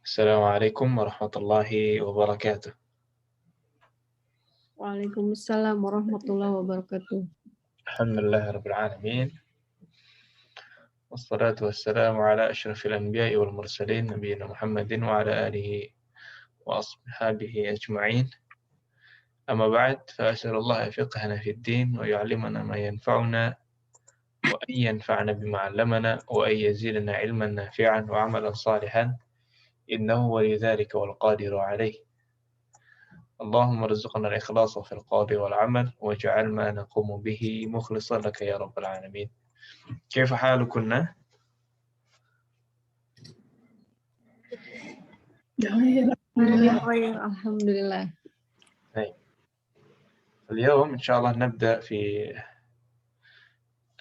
Assalamualaikum warahmatullahi wabarakatuh. Waalaikumsalam warahmatullahi wabarakatuh. Alhamdulillah rabbil alamin. Wassalatu wassalamu ala asyrafil anbiya'i wal mursalin nabiyina Muhammadin wa ala alihi wa ashabihi ajma'in. Amma ba'd, fa as'alullah fiqhana fid din wa yu'allimana ma yanfa'una wa an yanfa'ana bima 'allamana wa an yazidana 'ilman nafi'an wa 'amalan salihan innahu waliyyu dzalika wal qadiru 'alaih. اللهم ارزقنا الإخلاص في القول والعمل واجعل ما نقوم به مخلصا لك يا رب العالمين. كيف حالكن؟ Alhamdulillah. طيب. اليوم إن شاء الله نبدأ في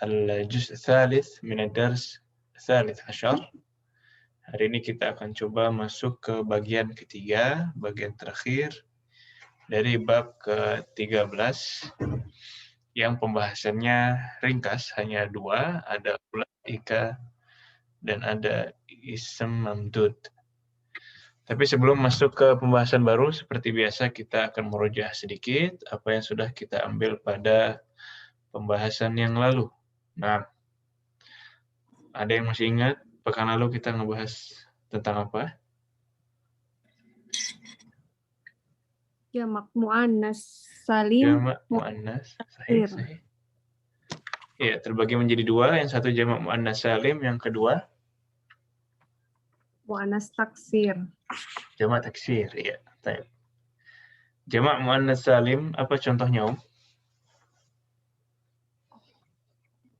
الجزء الثالث من الدرس الثالث عشر. Hari ini kita akan coba masuk ke bagian ketiga, bagian terakhir dari bab ke-13 yang pembahasannya ringkas, hanya dua, ada ulaika dan ada ism mamdud. Tapi sebelum masuk ke pembahasan baru, seperti biasa kita akan merujah sedikit apa yang sudah kita ambil pada pembahasan yang lalu. Nah, ada yang masih ingat pekan lalu kita ngebahas tentang apa? Jamak muannas salim. Jamak muannas sahih. Ya, terbagi menjadi dua. Yang satu jamak muannas salim, yang kedua Muannas taksir. jamak taksir. Ya, baik. Jamak muannas salim, apa contohnya, Om?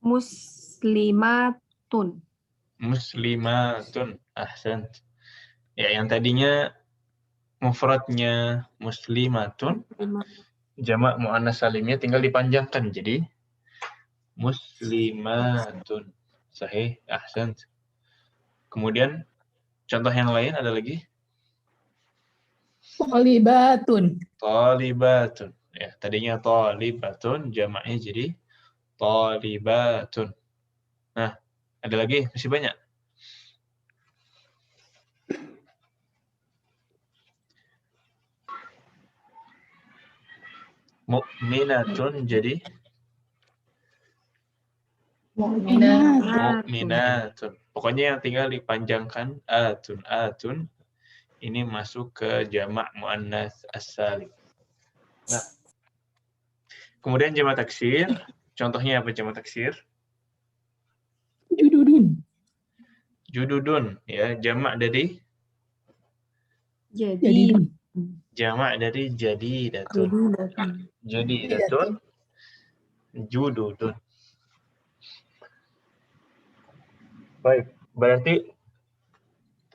Muslimatun. Muslimatun. Ahsan. Ya, yang tadinya mufradnya muslimatun, jamak muannas salimnya tinggal dipanjangkan jadi muslimatun. Sahih, ahsan. Kemudian contoh yang lain ada lagi? Talibatun. Talibatun. Ya, tadinya talibatun, jamaknya jadi talibatun. Nah, ada lagi? Masih banyak. Mu'minatun jadi mu'minatun. Pokoknya yang tinggal dipanjangkan atun. Ini masuk ke jamak muannas as-salim. Nah, kemudian jamak taksir. Contohnya apa jamak taksir? Jududun, ya, jamak dari jamak dari jadidatun. Jadidatun, jududun. Baik, berarti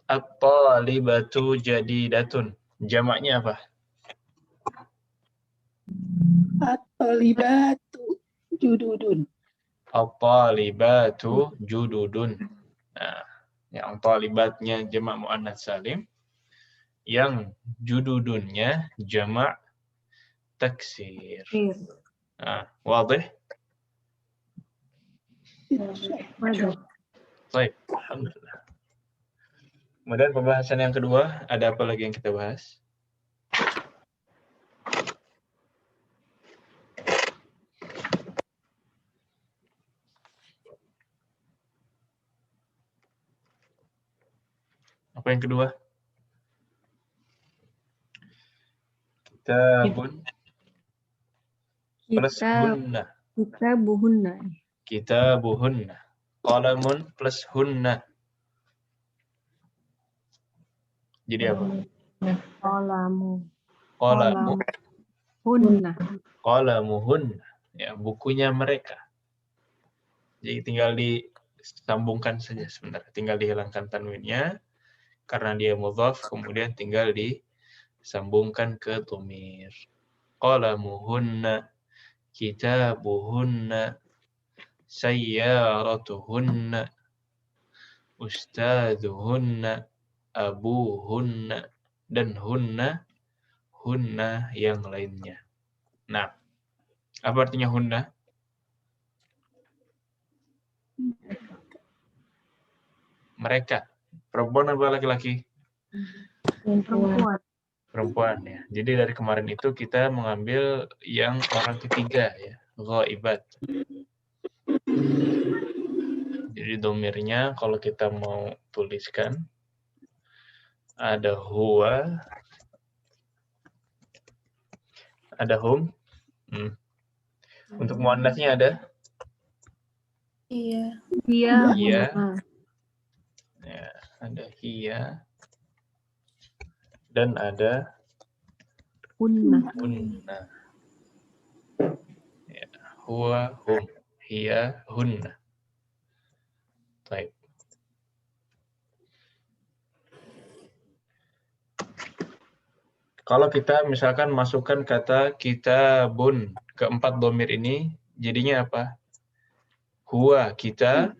at-talibatu jadidatun. Jamaknya apa? At-talibatu jududun. At-talibatu jududun. Nah, yang talibatnya jamak muannats salim, yang jududunnya jamak taksir. Nah, wadih? Baik, alhamdulillah. Kemudian pembahasan yang kedua, ada apa lagi yang kita bahas? Apa yang kedua? Kitabun plus hunna. Kitabuhunna. Qalamun plus hunna. Jadi apa? Qalamuhunna. Ya, bukunya mereka. Jadi tinggal disambungkan saja sebenarnya. Tinggal dihilangkan tanwinnya. Karena dia mudhaf, kemudian tinggal disambungkan ke dhamir. Qalamuhunna, kitabuhunna, sayyaratuhunna, ustadzuhunna, abuhunna, dan hunna yang lainnya. Nah, apa artinya hunna? Mereka. Perempuan apa laki-laki? Perempuan. Perempuan ya. Jadi dari kemarin itu kita mengambil yang orang ketiga ya, ghaibat. Jadi domirnya kalau kita mau tuliskan ada huwa, ada hum. Untuk muannasnya ada Iya. Dia. Iya. Huma. Ya, ada hiya dan ada Hunna. hunna. Ya, huwa, hum, hiya, hunna. Baik. Kalau kita misalkan masukkan kata kitabun ke 4 domir ini, jadinya apa? Huwa, kita,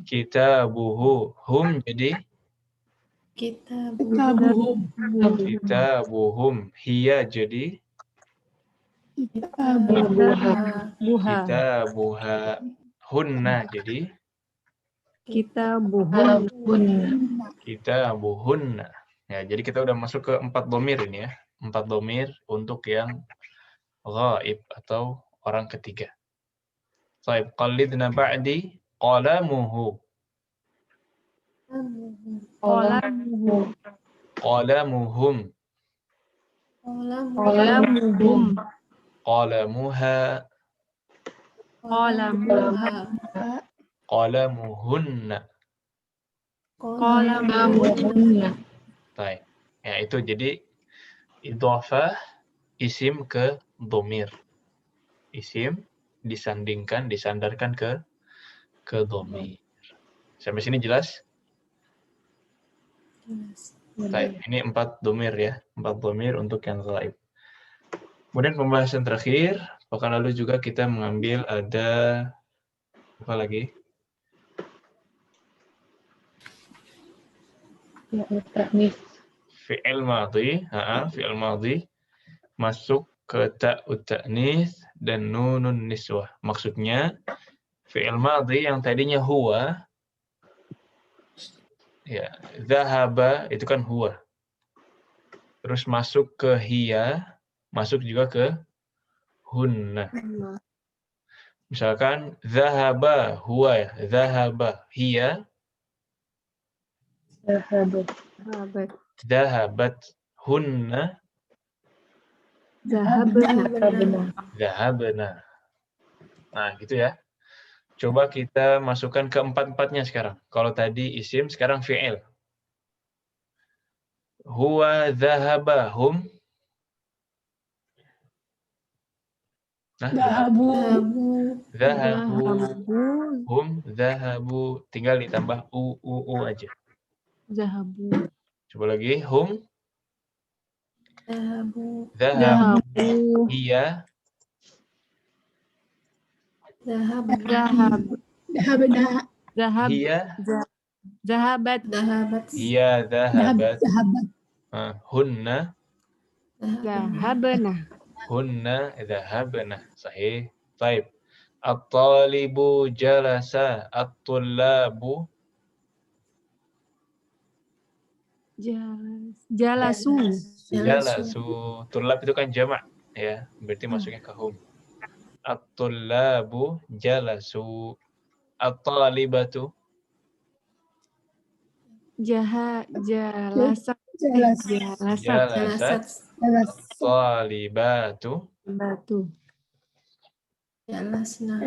kitabuhu, hum jadi Kitabuhum. kitabuhum, hiya jadi Buha. kitabuha, hunna jadi Buhun. kitabuhunna. Ya, jadi kita udah masuk ke 4 domir ini ya. 4 domir untuk yang ghaib atau orang ketiga. Baik, qallidna ba'di qalamuhu. Qalamuhu. Qalamuhum. Qalamuhum. Qalamuha. Qalamuha. Qalamuhunna. Qalamuhunna. Baik. Ya, itu jadi idhofah isim ke domir. Isim disandarkan ke domir. Sampai sini jelas? Baik, ini 4 domir ya. 4 domir untuk yang ghaib. Kemudian pembahasan terakhir, pekan lalu juga kita mengambil ada apa lagi? Fi'il madhi, fi'il madhi masuk ke ta'ut ta'nits dan nunun niswah. Maksudnya fi'il madhi yang tadinya huwa, ya, zahaba itu kan huwa. Terus masuk ke hiya, masuk juga ke hunna. Misalkan zahaba huwa ya, zahaba hiya, zahabat hunna, zahabna. Nah, gitu ya. Coba kita masukkan ke 4-4-nya sekarang. Kalau tadi isim, sekarang fi'il. Huwa zahaba hum. Nah, zahabu. Hum zahabu. Tinggal ditambah u aja. Zahabu. Coba lagi. Hum. Zahabu. Hiya. Hiya. Zahabat. Hiya zahabat. Hunna. Zahabna. Hunna zahabna. Sahih. Baik. At-talibu jalasa. At-tullabu Jalasu. jalasu. Tullab itu kan jamak ya. Berarti masuknya ke hum. At-tullabu jalasu. At-talibatu Jalasat. jalasat. At-talibatu Batu. Jalasna.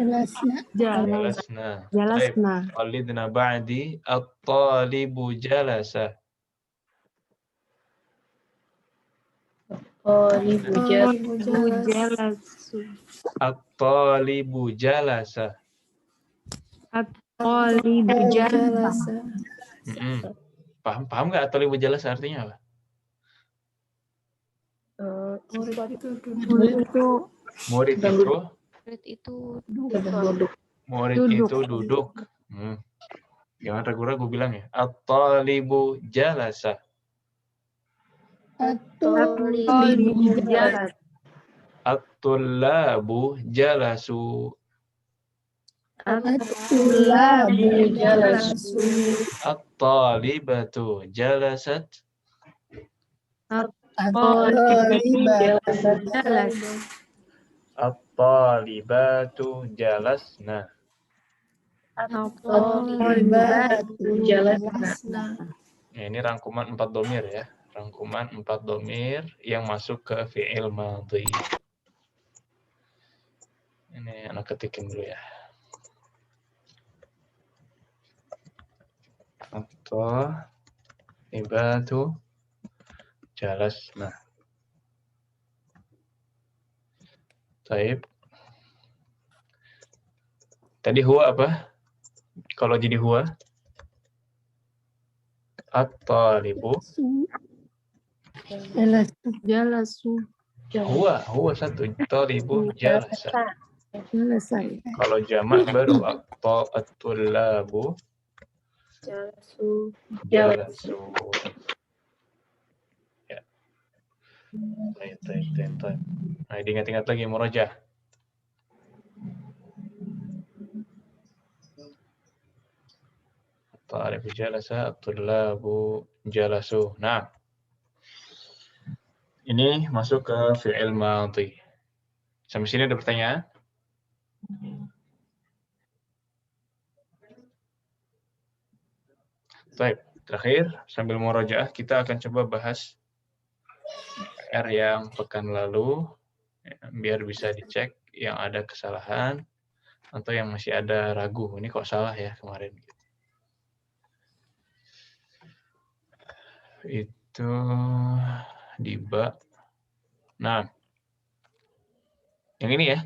jalasna. Qalidna ba'di at-talibu jalasa. Jalasu. At-talibu jalasa. At-talibu jalasa. Paham nggak at-talibu jalasa artinya apa? Murid itu duduk. Jangan ragu-ragu bilang ya. At-talibu jalasa. At-tullabu jalasu. At-tullabu jalasu. At-talibatu jalasat. At-talibatu Jalas. At-talibatu jalasna. jalasna. Ya, ini rangkuman 4 domir ya. Rangkuman 4 domir yang masuk ke fi'il madhi. Ini anak ketikin dulu ya. At-talibatu jalasna. Taib. Tadi huwa apa? Kalau jadi huwa? At-talibu. Jalasu. Huwa satu. Talibu jalasa. Selesai. Kalau jamak baru at-tullabu jalasu. Ya. Baik. Nah, diingat-ingat lagi murajah. At-talibu jalasa, at-tullabu jalasu. Nah, ini masuk ke fi'il madhi. Sampai sini ada pertanyaan? Baik, terakhir sambil murajaah kita akan coba bahas PR yang pekan lalu ya, biar bisa dicek yang ada kesalahan atau yang masih ada ragu. Ini kok salah ya kemarin. Itu di bab. Nah, yang ini ya.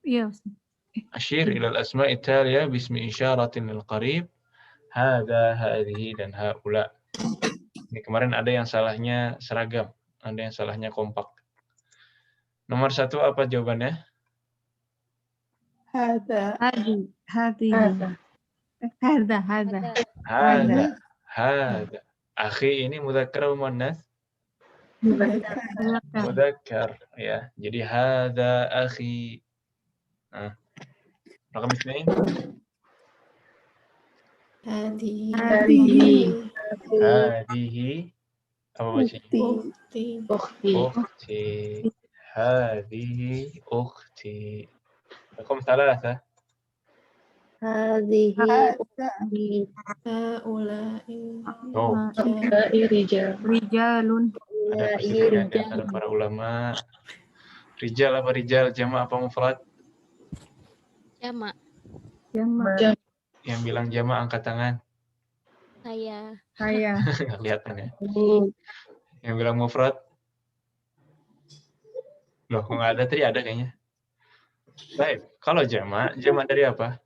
Iya. Asyir ilal asma'i taliya bismi isyaratin lil qarib. Hadha, hadhihi, dan haula. Ini kemarin ada yang salahnya seragam, ada yang salahnya kompak. Nomor 1 apa jawabannya? Hada. Hada. Akhi ini mudzakkar atau muannas? Mudzakkar ya. Jadi hada akhi. Nah. Rakam isnain? Hadihi. Apa bacanya? Ukhti. Hadihi ukhti. Rakam 3. Rijalun. Ada perselisihan di antara para ulama. Rijal apa rijal? Jamak apa mufrad? Jamak. Yang bilang jamak angkat tangan. Saya. Nggak kelihatan ya. Yang bilang mufrad? Loh, kok nggak ada? Tadi ada kayaknya. Baik, kalau jamak dari apa?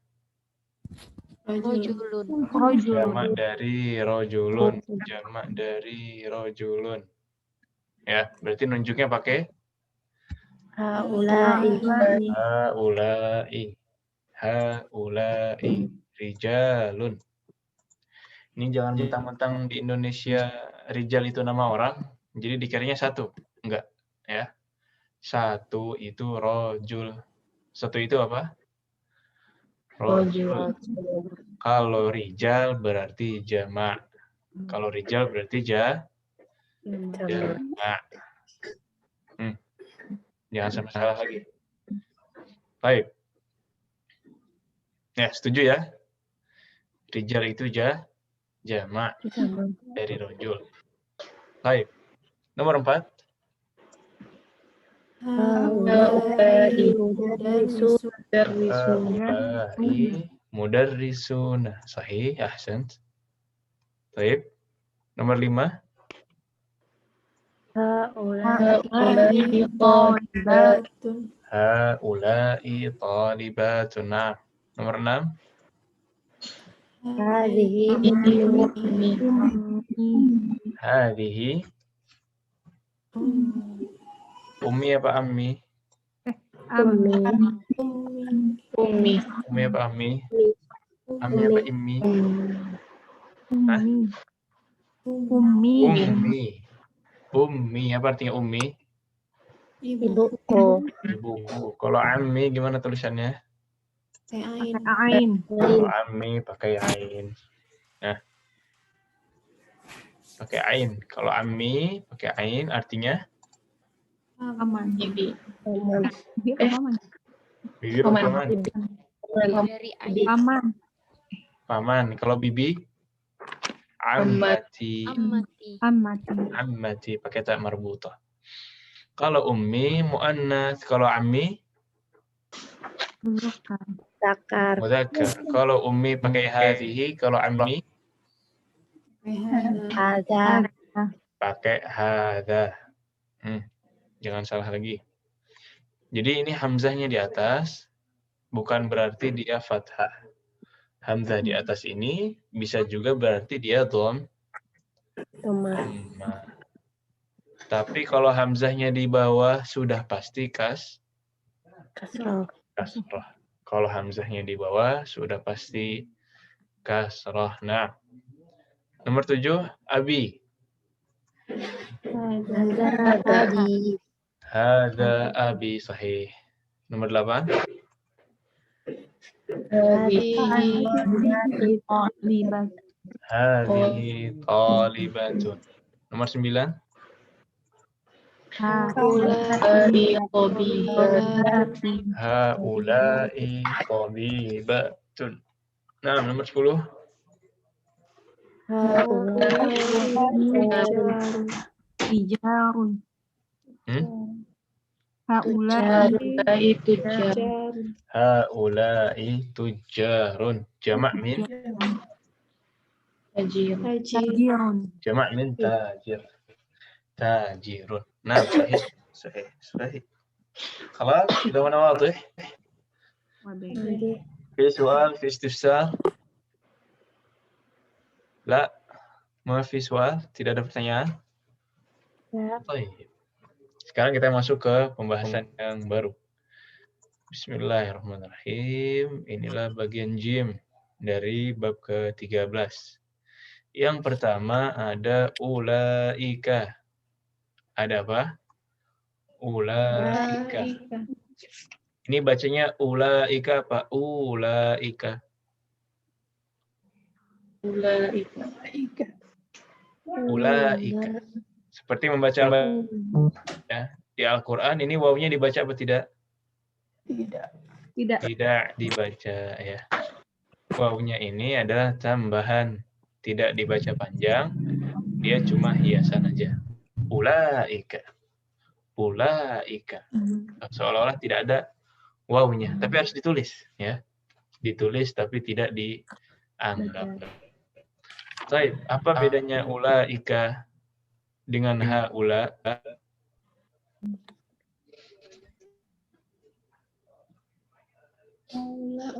Rojulun. Jamak dari rojulun. Jamak dari rojulun. Ya, berarti nunjuknya pakai haulai rijalun. Ini jangan mentang-mentang di Indonesia rijal itu nama orang, jadi dikiranya satu. Enggak, ya. Satu itu rojul. Satu itu apa? Rojul. Kalau rijal berarti jamak. Kalau rijal berarti jamak. Jangan sampai salah lagi. Baik. Ya, setuju ya? Rijal itu jamak dari rojul. Baik. Nomor 4. Mudarrisuna. Sahih, ahsant. Baik. Nomor 5. Haula'i talibatun. Nah, nomor 6. Hadhihi ummi apa ammi? Ummi apa ammi? Ammi apa immi? Ummi. Ummi apa artinya ummi? Ibuku. Ibuku. Kalau ammi gimana tulisannya? Ain. Kalau ammi pakai ain. Nah, pakai ain. Kalau ammi pakai ain artinya Aman. Bibi. Aman. bibi apa paman? Dari ayah. Aman. Paman. Kalau bibi ammati. Amati. Ammati pakai ta marbutah. Kalau ummi muannas, kalau ammi Zakar. mudzakkar. Kalau ummi pakai hadhihi, kalau ammi Ada. pakai hadza. Jangan salah lagi. Jadi ini hamzahnya di atas bukan berarti dia fathah. Hamzah di atas ini bisa juga berarti dia dhamma. Tapi kalau hamzahnya di bawah sudah pasti kasrah. Kalau hamzahnya di bawah sudah pasti kasrah. Nah, nomor 7, abi. Tadi. Hadza abi sahih. Nomor 8. Hadhihi talibatun. Nomor 9. Haula'i tabibatun. Nah, nomor 10. Tijarun. Haula'i tujarun. Jamak min Tajirun. jamak min tajir. Tajirun. Nah, صحيح. خلاص كده وانا واضح. في سؤال في استفسار؟ لا ما في سؤال, tidak ada pertanyaan. Baik. Sekarang kita masuk ke pembahasan yang baru. Bismillahirrahmanirrahim. Inilah bagian jim dari bab ke-13. Yang pertama ada ulaika. Ada apa? Ulaika. Ini bacanya ulaika apa? Ulaika. Ulaika. Seperti membaca ya, di Al-Quran ini wawunya dibaca apa tidak? Tidak dibaca ya. Wawunya ini adalah tambahan, tidak dibaca panjang, dia cuma hiasan aja. Ulaika. Seolah-olah tidak ada wawunya, tapi harus ditulis ya. Ditulis tapi tidak dianggap. Baik, apa bedanya ulaika dengan haula?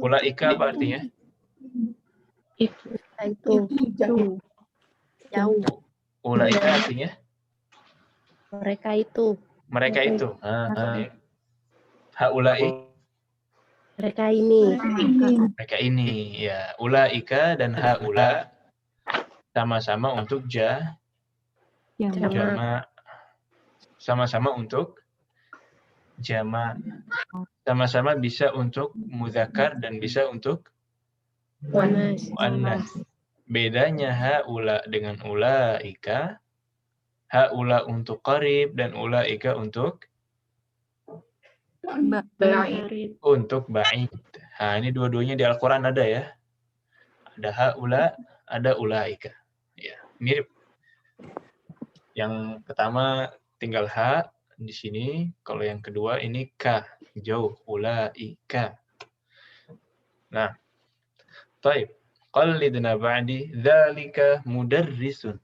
Ulaika apa artinya? Itu jauh. Ulaika artinya? Mereka itu. Haulai. Mereka ini. Mereka ini ya. Ulaika dan haula sama-sama untuk jama'. Sama-sama untuk jama'. Sama-sama bisa untuk mudzakkar dan bisa untuk muannas. Bedanya haula dengan ulaika, haula untuk qarib dan ulaika untuk ba'id. Nah, ini dua-duanya di Al-Quran ada ya. Ada haula, ada ulaika. Ya, mirip. Yang pertama tinggal ha di sini, kalau yang kedua ini ka, jauh, ulaika. Nah, taib. Qallidna ba'di dzalika mudarrisun.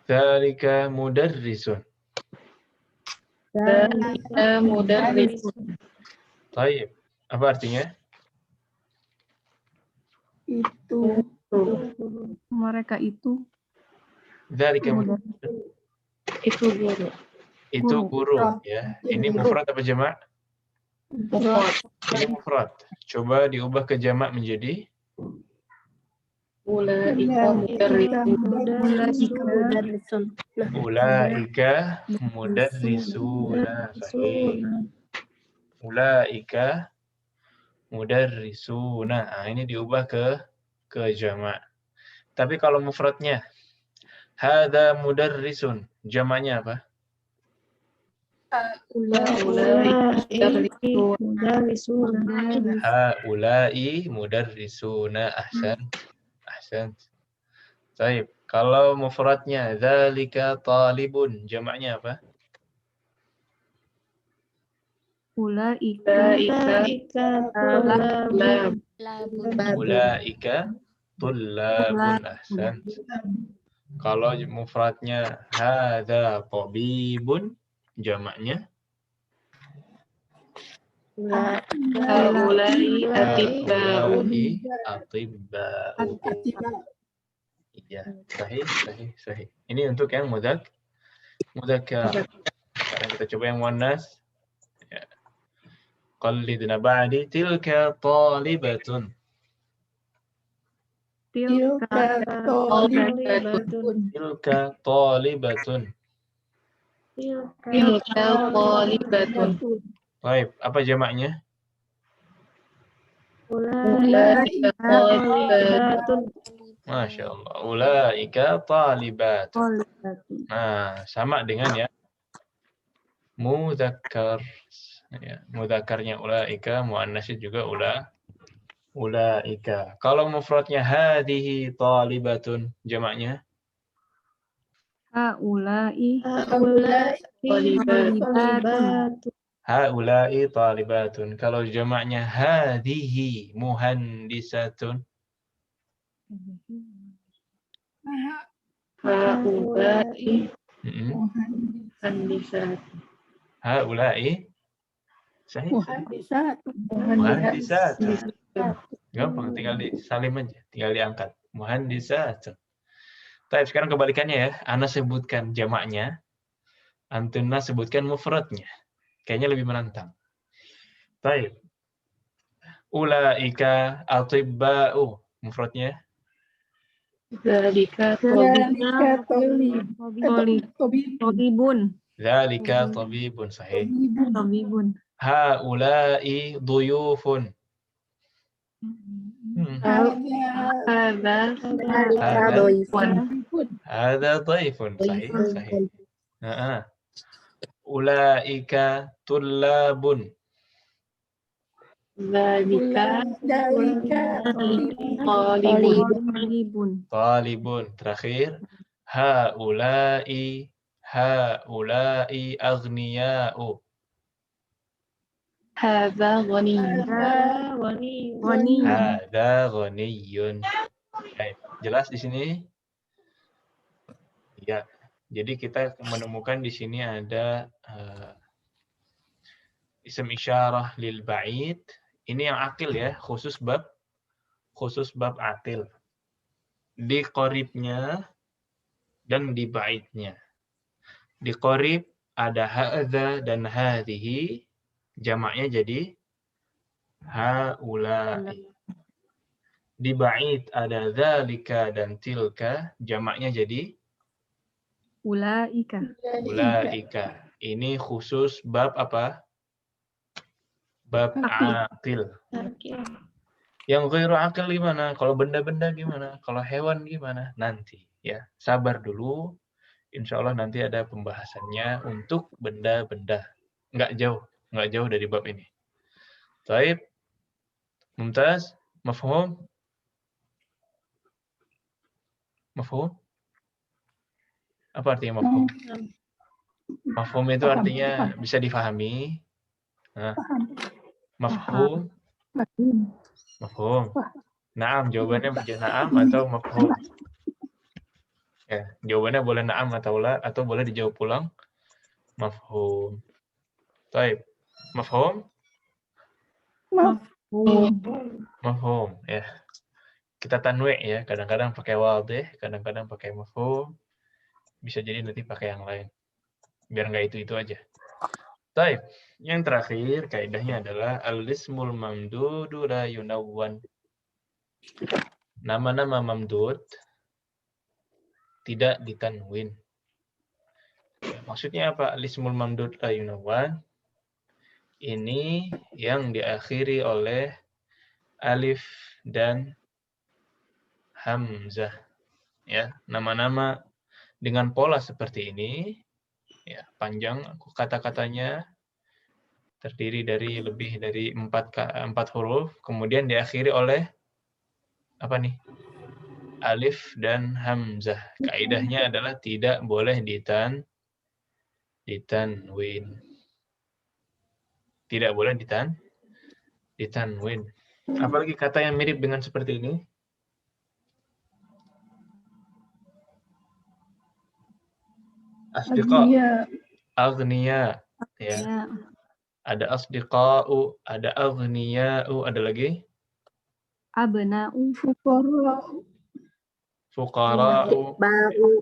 Dzalika mudarrisun. Taib. Apa artinya? Itu. Mereka itu. Dzalika Itu guru. itu guru ya. Ini mufrad apa jamak? Ini mufrad. Coba diubah ke jamak menjadi Ulaika mudarrisun. Nah, Ulaika mudarrisuna. Sahih. Ulaika mudarrisuna. Nah, ini diubah ke jamak. Tapi kalau mufradnya, hadza mudarrisun, jamaknya apa? Haula'i mudarrisuna. Ahsan. Baik. Kalau mufradnya, dzalika talibun, jamaknya apa? Ulaika Labun. Ulaika tullabun. Ahsan. Kalau mufradnya hadza tabibun, jamaknya haulai atibba'u. Iya, sahih. Ini untuk yang mudzakar. Sekarang kita coba yang muannas. Ya. Qallidna ba'di tilka talibatun. tilka Tilka talibatun. Baik, apa jamaknya? Masya Allah. Ulaika talibatun. Nah, sama dengan ya mudzakkar. Ya, mudzakarnya ulaika, muannasnya juga ulaika. Kalau mufradnya hadhihi talibatun, jamaknya haula'i haula'i talibatun. Kalau jamaknya hadhihi muhandisatun, haula'i sahih. Muhandisatun. Gampang, tinggal disalim aja, tinggal diangkat. Muhandisatun. Baik, sekarang kebalikannya ya. Ana sebutkan jamaknya, Antuna sebutkan mufradnya. Kayaknya lebih menantang. Baik. Ulaika atibba'u. Mufradnya? Tabibun. Dzalika tabibun. Sahih. Tabibun. Haula'i duyufun. Hadza dhaifun. Sahih. Ulaika tullabun. Talibun. Terakhir. Haula'i aghniya'u. Hadza Ghaniyun. Baik, jelas di sini? Ya. Jadi kita menemukan di sini ada isim isyarah lil ba'id. Ini yang akil ya, khusus bab akil. Di qoribnya dan di ba'idnya. Di qorib ada hadza dan hadhihi, jamaknya jadi haula'i. Di ba'id ada dzalika dan tilka, jamaknya jadi ulaika. Ini khusus bab apa? Bab akil. Yang ghairu akil gimana? Kalau benda-benda gimana? Kalau hewan gimana? Nanti ya. Sabar dulu. Insya Allah nanti ada pembahasannya untuk benda-benda. Nggak jauh dari bab ini. Baik. Mumtaz, mafhum? Mafhum? Apa artinya mafhum? Mafhum itu artinya bisa difahami. Nah, mafhum? Mafhum. Naam, jawabannya naam atau mafhum? Ya, jawabannya boleh naam atau la, atau boleh dijawab ulang. Mafhum. Baik. Mafhum? Mafhum, ya. Kita tanwi ya, kadang-kadang pakai wadih, kadang-kadang pakai mafhum. Bisa jadi nanti pakai yang lain. Biar nggak itu aja. Baik. Yang terakhir kaidahnya adalah al-ismul mamdudu la yunawwan. nama-nama mamdud tidak ditanwin. Ya, maksudnya apa? Al-ismul mamdud la yunawwan. Ini yang diakhiri oleh alif dan hamzah. Ya, nama-nama dengan pola seperti ini, ya, panjang kata-katanya, terdiri dari lebih dari 4 huruf, kemudian diakhiri oleh apa nih? Alif dan hamzah. Kaidahnya adalah tidak boleh ditanwin. Tidak boleh ditanwin. Apalagi kata yang mirip dengan seperti ini? Asdiqa, aghniya, ya. Ya. Ada asdiqa'u, ada aghniya'u, ada lagi? Abna'u. Fuqara'u, Bau.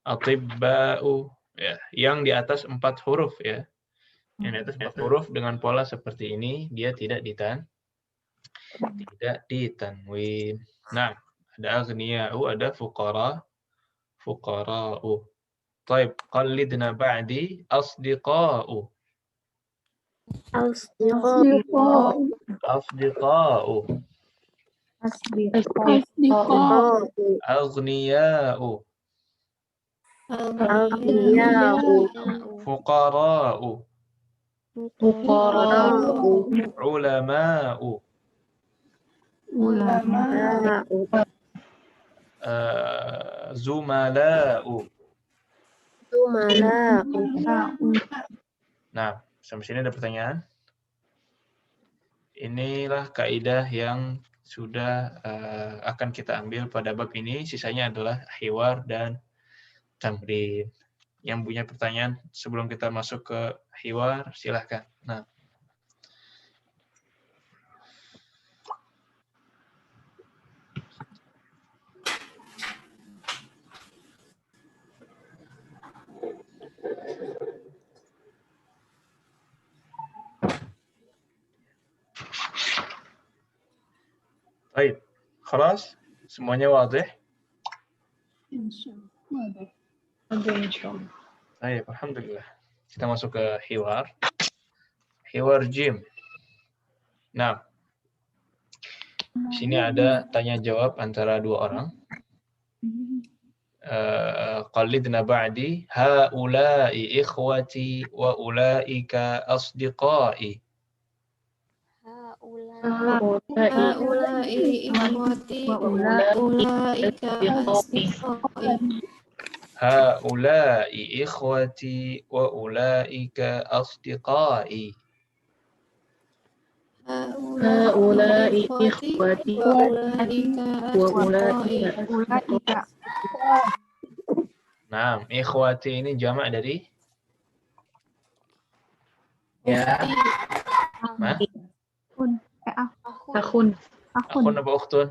atibba'u, ya. Yang di atas 4 huruf, ya. Yang di atas 4 huruf dengan pola seperti ini, dia tidak ditanwin. Nah, ada aghniya'u, ada fuqara'u. Taib, qallidna ba'di asdiqa'u. Asdiqa'u. Asdiqa'u. Asdiqa'u. Aghniya'u. Aghniya'u. Fuqara'u. Fuqara'u. Ulama'u. Ulama'u. Zumala'u. Zumala'u. Nah, sampai sini ada pertanyaan? Inilah kaidah yang sudah akan kita ambil pada bab ini. Sisanya adalah hiwar dan tamrin. Yang punya pertanyaan sebelum kita masuk ke hiwar, silahkan. Nah. Baik, خلاص? Semuanya wadah? Baik, alhamdulillah. Kita masuk ke hiwar. Hiwar jim. Nah, di sini ada tanya jawab antara dua orang. Qallidna ba'di haula'i ikhwati wa ulaika asdiqai. Haula'i ikhwati wa ulaika asdiqai. Haula'i ikhwati wa ulaika asdiqai. Haula'i ikhwati wa ulaika Ulaika. Nah, ikhwati ini jamak dari? Ya. Hah? Akhun. Akhun apa ukhtun?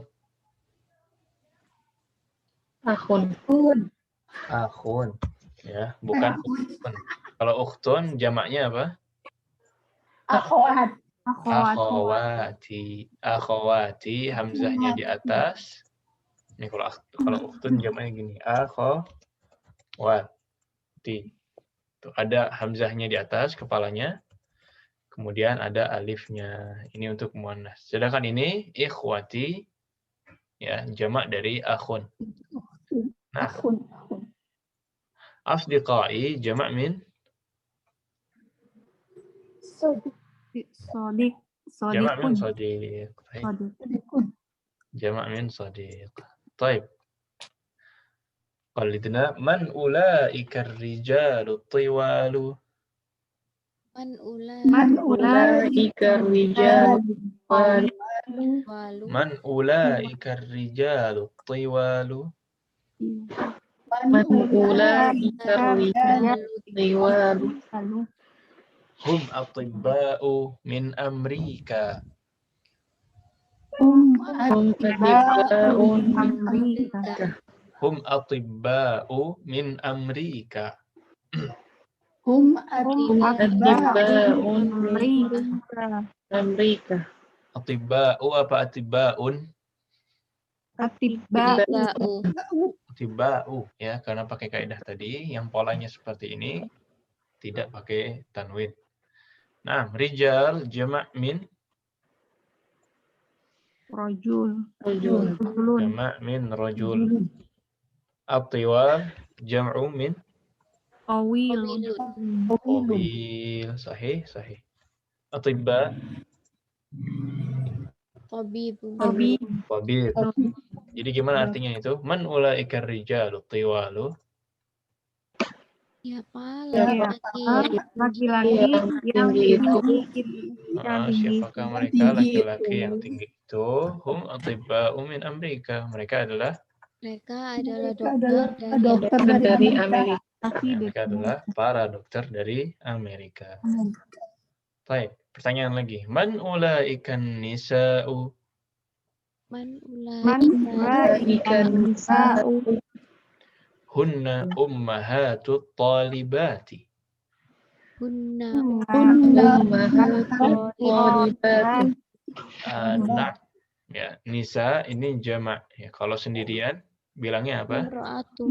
Akhun. Akhun. Ya, bukan ukhtun. Kalau ukhtun jamaknya apa? Akhwat. Akhawati. Akhawati, hamzahnya di atas. Ini kalau ukhtun jamaknya gini. Akhawati. Tuh, ada hamzahnya di atas kepalanya. Kemudian ada alifnya. Ini untuk muannas. Sedangkan ini ikhwati, ya, jamak dari akhun. Nah, asdiqai jamak min Sodik. jamak min Sodiqun. sadiq. Jamak min sadiq. Taib. Qalidna man ulaika ar-rijalu tiwalu. Man Ulaika rijalu. Man ulaika ar-rijalu tiwalu. Man ulaika rijalu. Hum atibba'u min Amrika. Hum atibba'un Amrika. Hum atibba'u min Amrika. Hum atibba'un Amrika. Amrika. Atibba'u apa atibba'un? Atibba. Tiba'u ya, karena pakai kaidah tadi yang polanya seperti ini, tidak pakai tanwin. Nah, rijal jamak min Rojul. Rojul. Rojulun. jamak min rajul. At-tiwal jam'u min Tawilun. tawil. Sahih, sahih. Atibba Tabibun. Tabib. tabib. Jadi gimana artinya itu? Man ulaika rijalu tiwalu. Siapa Ya, laki-laki laki-laki yang tinggi. Siapakah mereka laki-laki yang tinggi itu? Hum atibba'u min Amerika. Mereka adalah mereka adalah dokter dari Dokter dari Amerika. mereka adalah para dokter dari Amerika. Baik, pertanyaan lagi. Man ulaikan nisa'u? Man Ikan nisa'u. Hunna ummahatut talibati. hunna Ummahatul talibati. Nah, ya, nisa ini jamak. Ya, kalau sendirian bilangnya apa? imra'atun.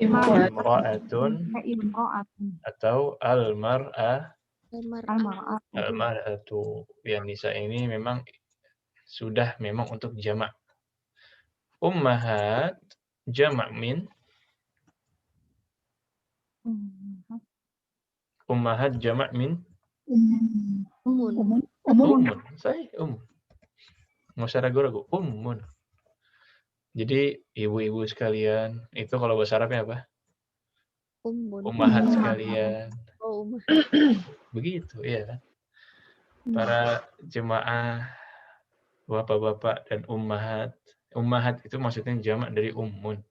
Imra'atun Imro'atun. atau al-mar'ah. Almar'ah. Al-mar'atu. Ya, nisa ini memang sudah memang untuk jamak. Ummahat jamak min ummahat jamak min Umun. ummun. Saya nggak usah ragu-ragu. Ummun. Jadi ibu-ibu sekalian, itu kalau bahasa Arabnya apa? Umun. Ummahat sekalian. Oh, ummah. Begitu, ya kan? Para jemaah, bapak-bapak dan ummahat. Ummahat itu maksudnya jamak dari ummun.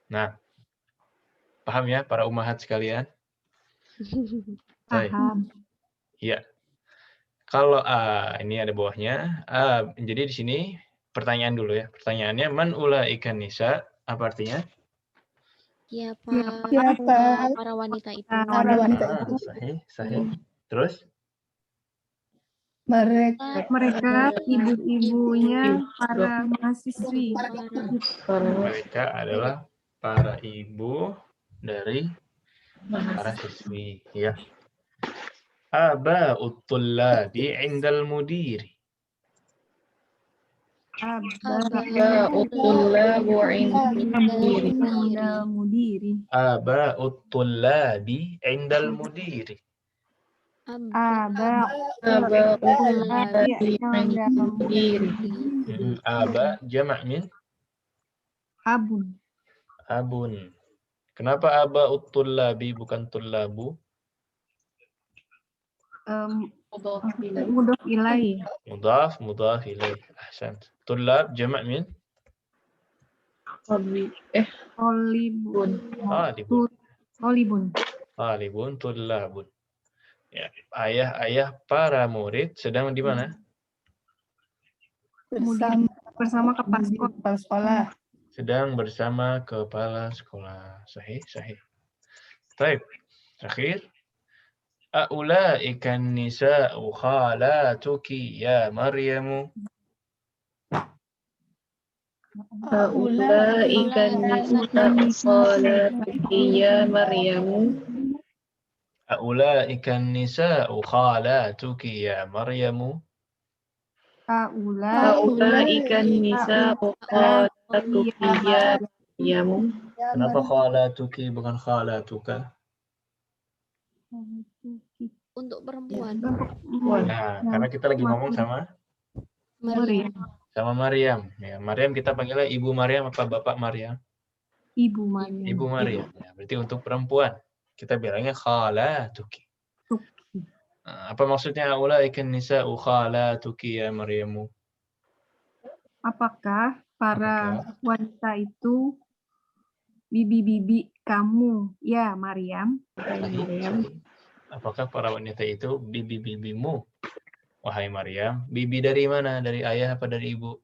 Nah, paham ya para ummahat sekalian? Baik. Paham. Ya. Kalau ini ada bawahnya. Jadi di sini pertanyaan dulu ya. Pertanyaannya man ulaika nisa? Apa artinya? Siapa Siapa para wanita itu? para wanita itu? Sahih, sahih. Terus? Mereka ibu-ibunya para mahasiswi. Mereka adalah para ibu dari para siswi. Ya. Aba'ut tullabi 'indal mudiri. Mudiri. Aba'ut tullabi 'indal mudiri. Aba jamak min Abun. abun. Kenapa aba'ut tullabi bukan tullabu? Mudhof ilaih. Mudhaf ilaih. Ahsan. Tullab jamak min Tolibun. talibun. Talibun tullabun. Ya, ayah-ayah para murid sedang di mana? Bersama kepala sekolah. Sedang bersama kepala sekolah. Sahih, sahih. Baik. Terakhir. A'ulaika nisa'u khalatuki ya Maryamu. Ulaika nisa'u khalatuki ya Maryamu. A'ulaika nisa'u khalatuki ya Maryamu. Ulaika nisa'u khalatuki ya Maryamu. Kenapa khalatuki bukan khalatuka? Untuk perempuan. Nah, karena kita lagi ngomong sama Maryam. Ya, Maryam kita panggilnya Ibu Maryam apa Bapak Maryam? Ibu Maryam. Ibu Maryam. Ya, berarti untuk perempuan kita bilangnya khalatuki. Apa maksudnya ulaika nisa'u khalatuki ya Maryamu? Apakah para wanita itu bibi-bibi kamu ya Maryam? Apakah para wanita itu bibi-bibimu? Wahai Maryam, bibi dari mana? Dari ayah apa dari ibu?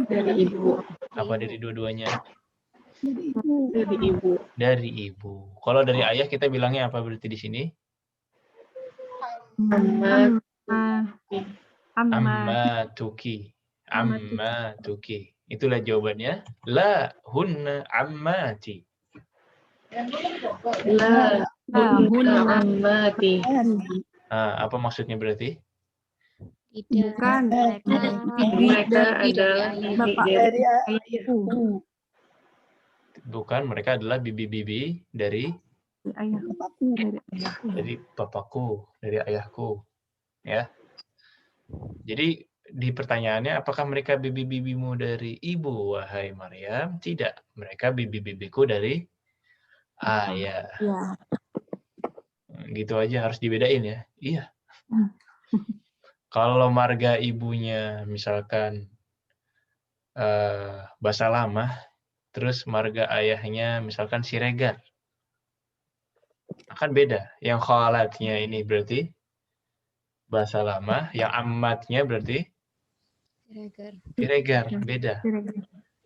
Dari ibu. Apa dari dua-duanya? Dari ibu. Dari ibu. Kalau dari ayah kita bilangnya apa berarti di sini? Ammatuki. Ammatuki. Itulah jawabannya. La hunna ammati. La hunna hunna. ammati. Apa maksudnya berarti? Tidak. Bukan. Mereka adalah bibi Bapak dari ayahku. Bukan, mereka adalah bibi-bibi dari Ayahku dari ayahku. dari papaku, dari ayahku. Ya. Jadi di pertanyaannya, apakah mereka bibi-bibimu dari ibu, wahai Maryam? Tidak. Mereka bibi-bibiku dari ayah. Ya. Gitu aja harus dibedain ya. Iya. Kalau marga ibunya misalkan bahasa lama, terus marga ayahnya misalkan Siregar, akan beda. Yang khalatnya ini berarti bahasa lama, yang ammatnya berarti Siregar, beda.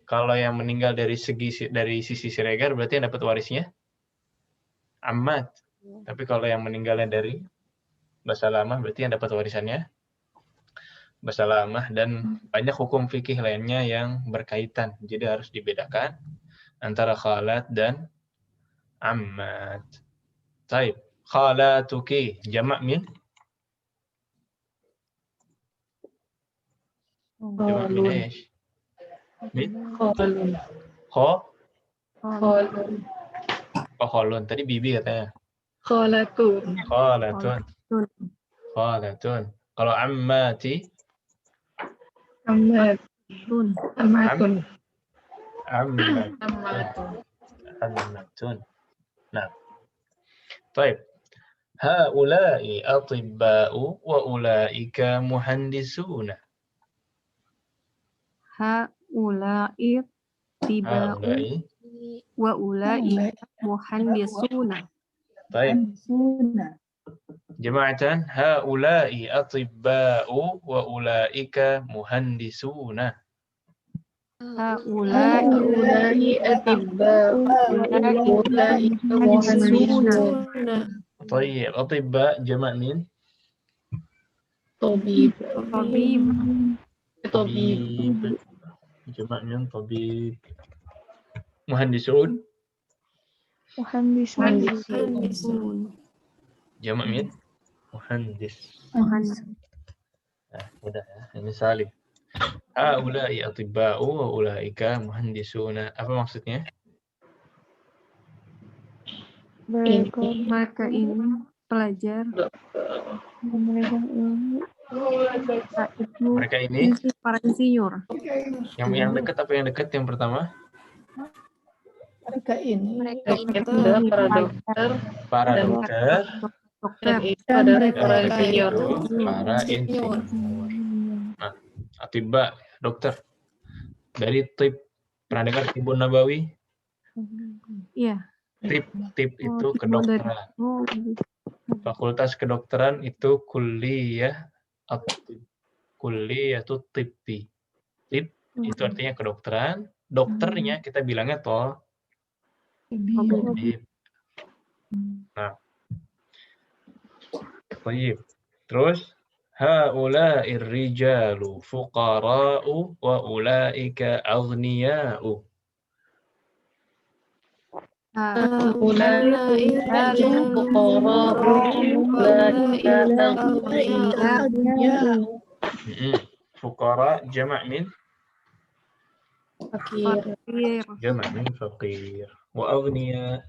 Kalau yang meninggal dari sisi Siregar berarti yang dapat warisnya ammat. Tapi kalau yang meninggalnya dari bahasa lama berarti yang dapat warisannya bahasa lama, dan banyak hukum fikih lainnya yang berkaitan. Jadi harus dibedakan antara khalat dan ammat. Baik, khalatuki jamak min? Jamak min ايش؟ Min? Khalun. Khalun. Tadi bibi katanya. Khalatun. Khalatun. Kalau ammati? Ammatun. Ammatun. Nah. Baik. Haula'i atibba'u wa ulaika muhandisuna. Haula'i tiba'u wa ula'i muhandisuna. Baik. Jama'atan, haula'i atibba'u wa ulaika muhandisuna. Haula'i atibba'u wa ulaika muhandisuna. Baik, atibba jamak min? Tabib. Jamak min tabib. Muhandisun? Jamak min? Muhandis. Nah, mudah ya. Ini salim. Haula'i atibba'u wa ulaika muhandisuna. Apa maksudnya? Mereka ini pelajar. Mereka ini para insinyur. yang dekat apa yang dekat yang pertama? Mereka ini Para dokter. Dan itu adalah para insinyur. Para insinyur. Nah, atibba, dokter. Dari tib, pernah dengar Tibun Nabawi? Iya. Tib itu kedokteran. Fakultas kedokteran itu kuliah itu tibbi. Tib itu artinya kedokteran. Dokternya kita bilangnya tabib. Nah, baik. Terus haula'ir rijalu fuqara'u wa ulaika aghniya'u. Haula'i Fuqara jamak min? fakir. Jamak min faqir. Wa aghniya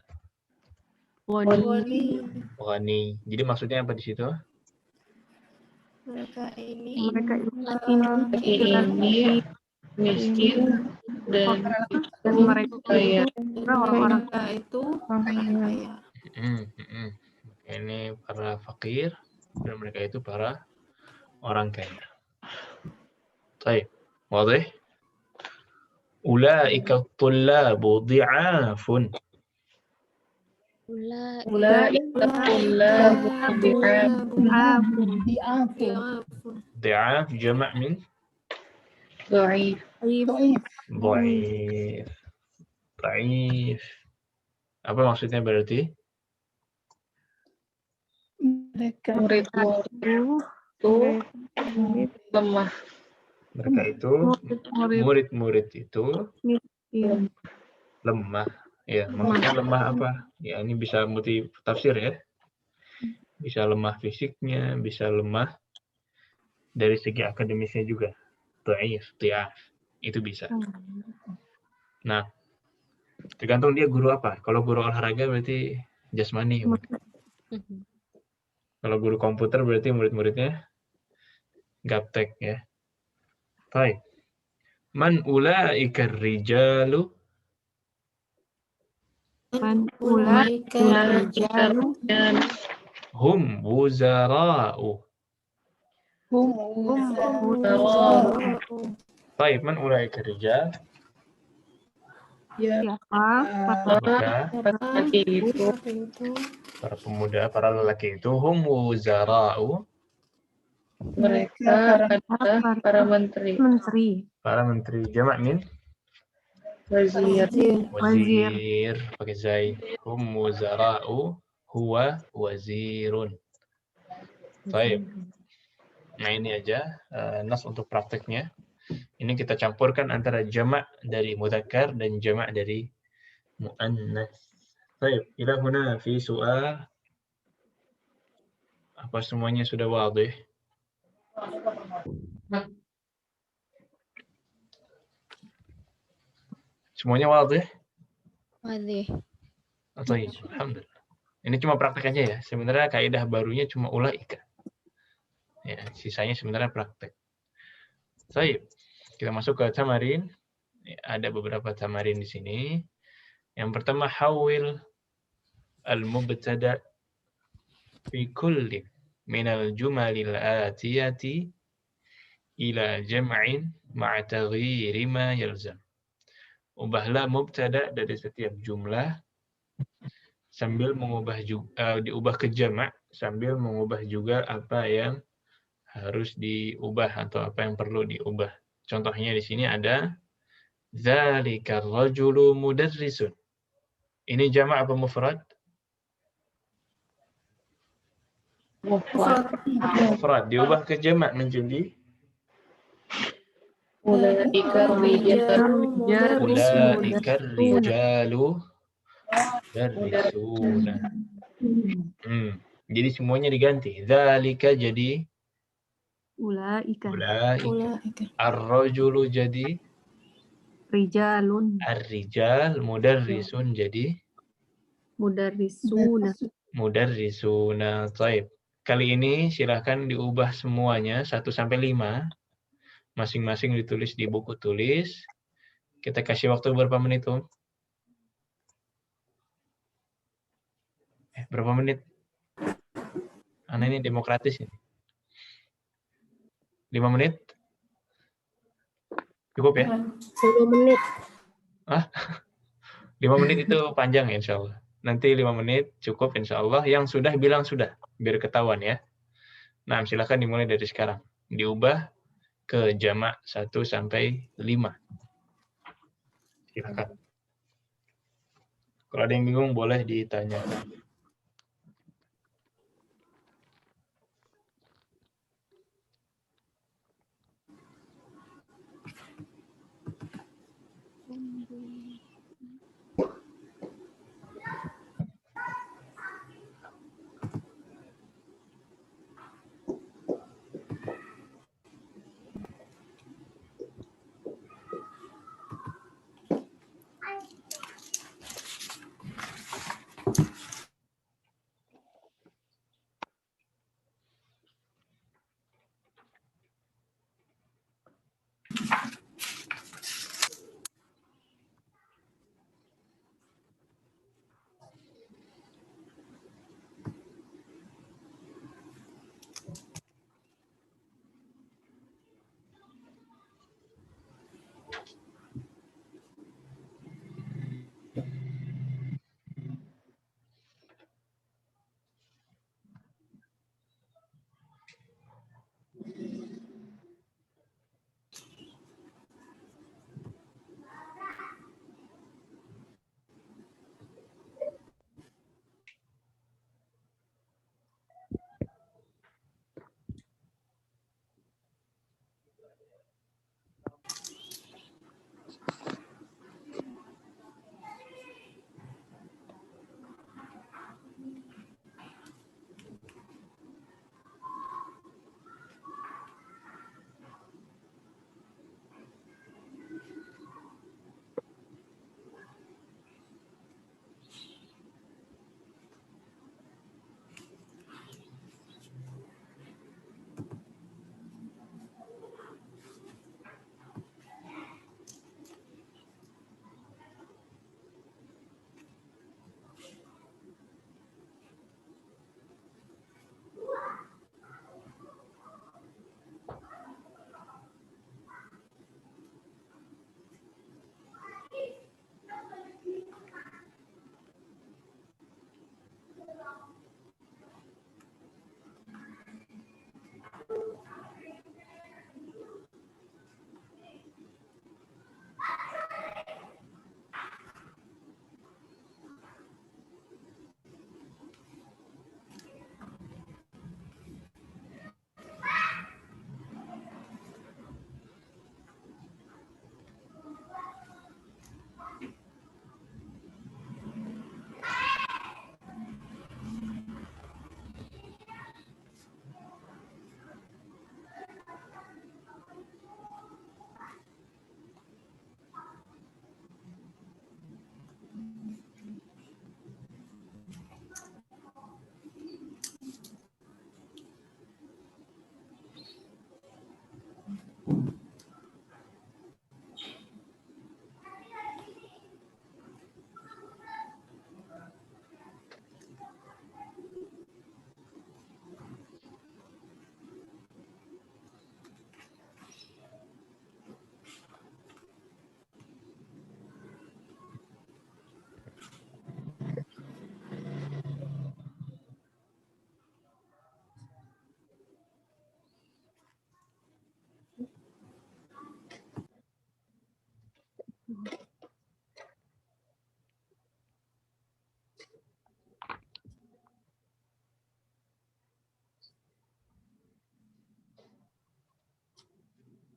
ghani. Jadi maksudnya apa di situ? Mereka ini Miskin dan mereka kaya. orang-orang itu kaya. Ini para fakir dan mereka itu para orang kaya. Baik, wadih? Ulaika tullabu di'afun. Di'af jamak min? Dhaif. Dhaif. Apa maksudnya berarti? Mereka itu lemah. Mereka itu Murid-murid murid-murid itu miskin. lemah. Ya, maksudnya lemah apa? Ya, ini bisa multi tafsir ya. Bisa lemah fisiknya, bisa lemah dari segi akademisnya juga. Dhaif, dhiaf. Itu bisa. Nah, tergantung dia guru apa. Kalau guru olahraga berarti jasmani. Kalau guru komputer berarti murid-muridnya gaptek ya. Baik. Man ulaika rijalu Man ulaika rijalu hum wuzara'u. hum Baik, man ulaika rijal. siapa Apakah Laki itu para pemuda, para lelaki itu hum wuzara'u, mereka adalah para menteri, menteri, para menteri jamak min wazir, wazir pakai zai. Hum wuzara'u huwa wazirun. Baik. Nah, ini aja nas untuk prakteknya. Ini kita campurkan antara jamak dari mudzakkar dan jamak dari muannas. Baik, ila huna fi soal. Apa semuanya sudah wadih? Semuanya wadih? Wadih. Baik, alhamdulillah. Ini cuma praktek aja ya. Sebenarnya kaidah barunya cuma ulaika. Ya, sisanya sebenarnya praktek. Baik, kita masuk ke tamarin. Ada beberapa tamarin di sini. Yang pertama, hawil al-mubtada fi kulli minal jumalil atiyati ila jam'in ma'a taghyiri ma yalzam. Ubahlah mubtada dari setiap jumlah sambil mengubah diubah ke jamak sambil mengubah juga apa yang harus diubah atau apa yang perlu diubah. Contohnya di sini ada Dzalikar rajulu mudarrisun. Ini jamak apa mufrad? Mufrad. Diubah ke jamak menjadi ulaika rijal, ulaikar rijalu mudarrisuna. Jadi semuanya diganti. Dzalika jadi ulaika ulaika. Ar-rajulu jadi rijalun ar-rijal, mudarrisun jadi mudarrisuna. mudarrisuna. Taib. Kali ini silahkan diubah semuanya 1 sampai 5. Masing-masing ditulis di buku tulis. Kita kasih waktu berapa menit, Om? Berapa menit? Karena ini demokratis ini. 5 menit? Cukup ya? 10 menit. 5 menit itu panjang ya, insya Allah. Nanti 5 menit cukup insya Allah. Yang sudah bilang sudah, biar ketahuan ya. Nah, silakan dimulai dari sekarang. Diubah ke jamak 1 sampai 5. Silakan. Kalau ada yang bingung boleh ditanyakan.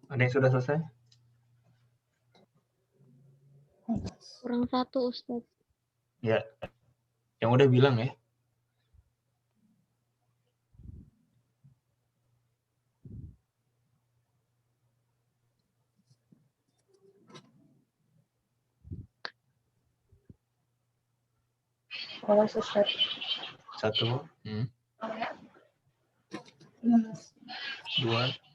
Ada yang sudah selesai? Kurang 1 Ustaz. Ya. Yang udah bilang ya. Kalau Ustaz. 1. 2.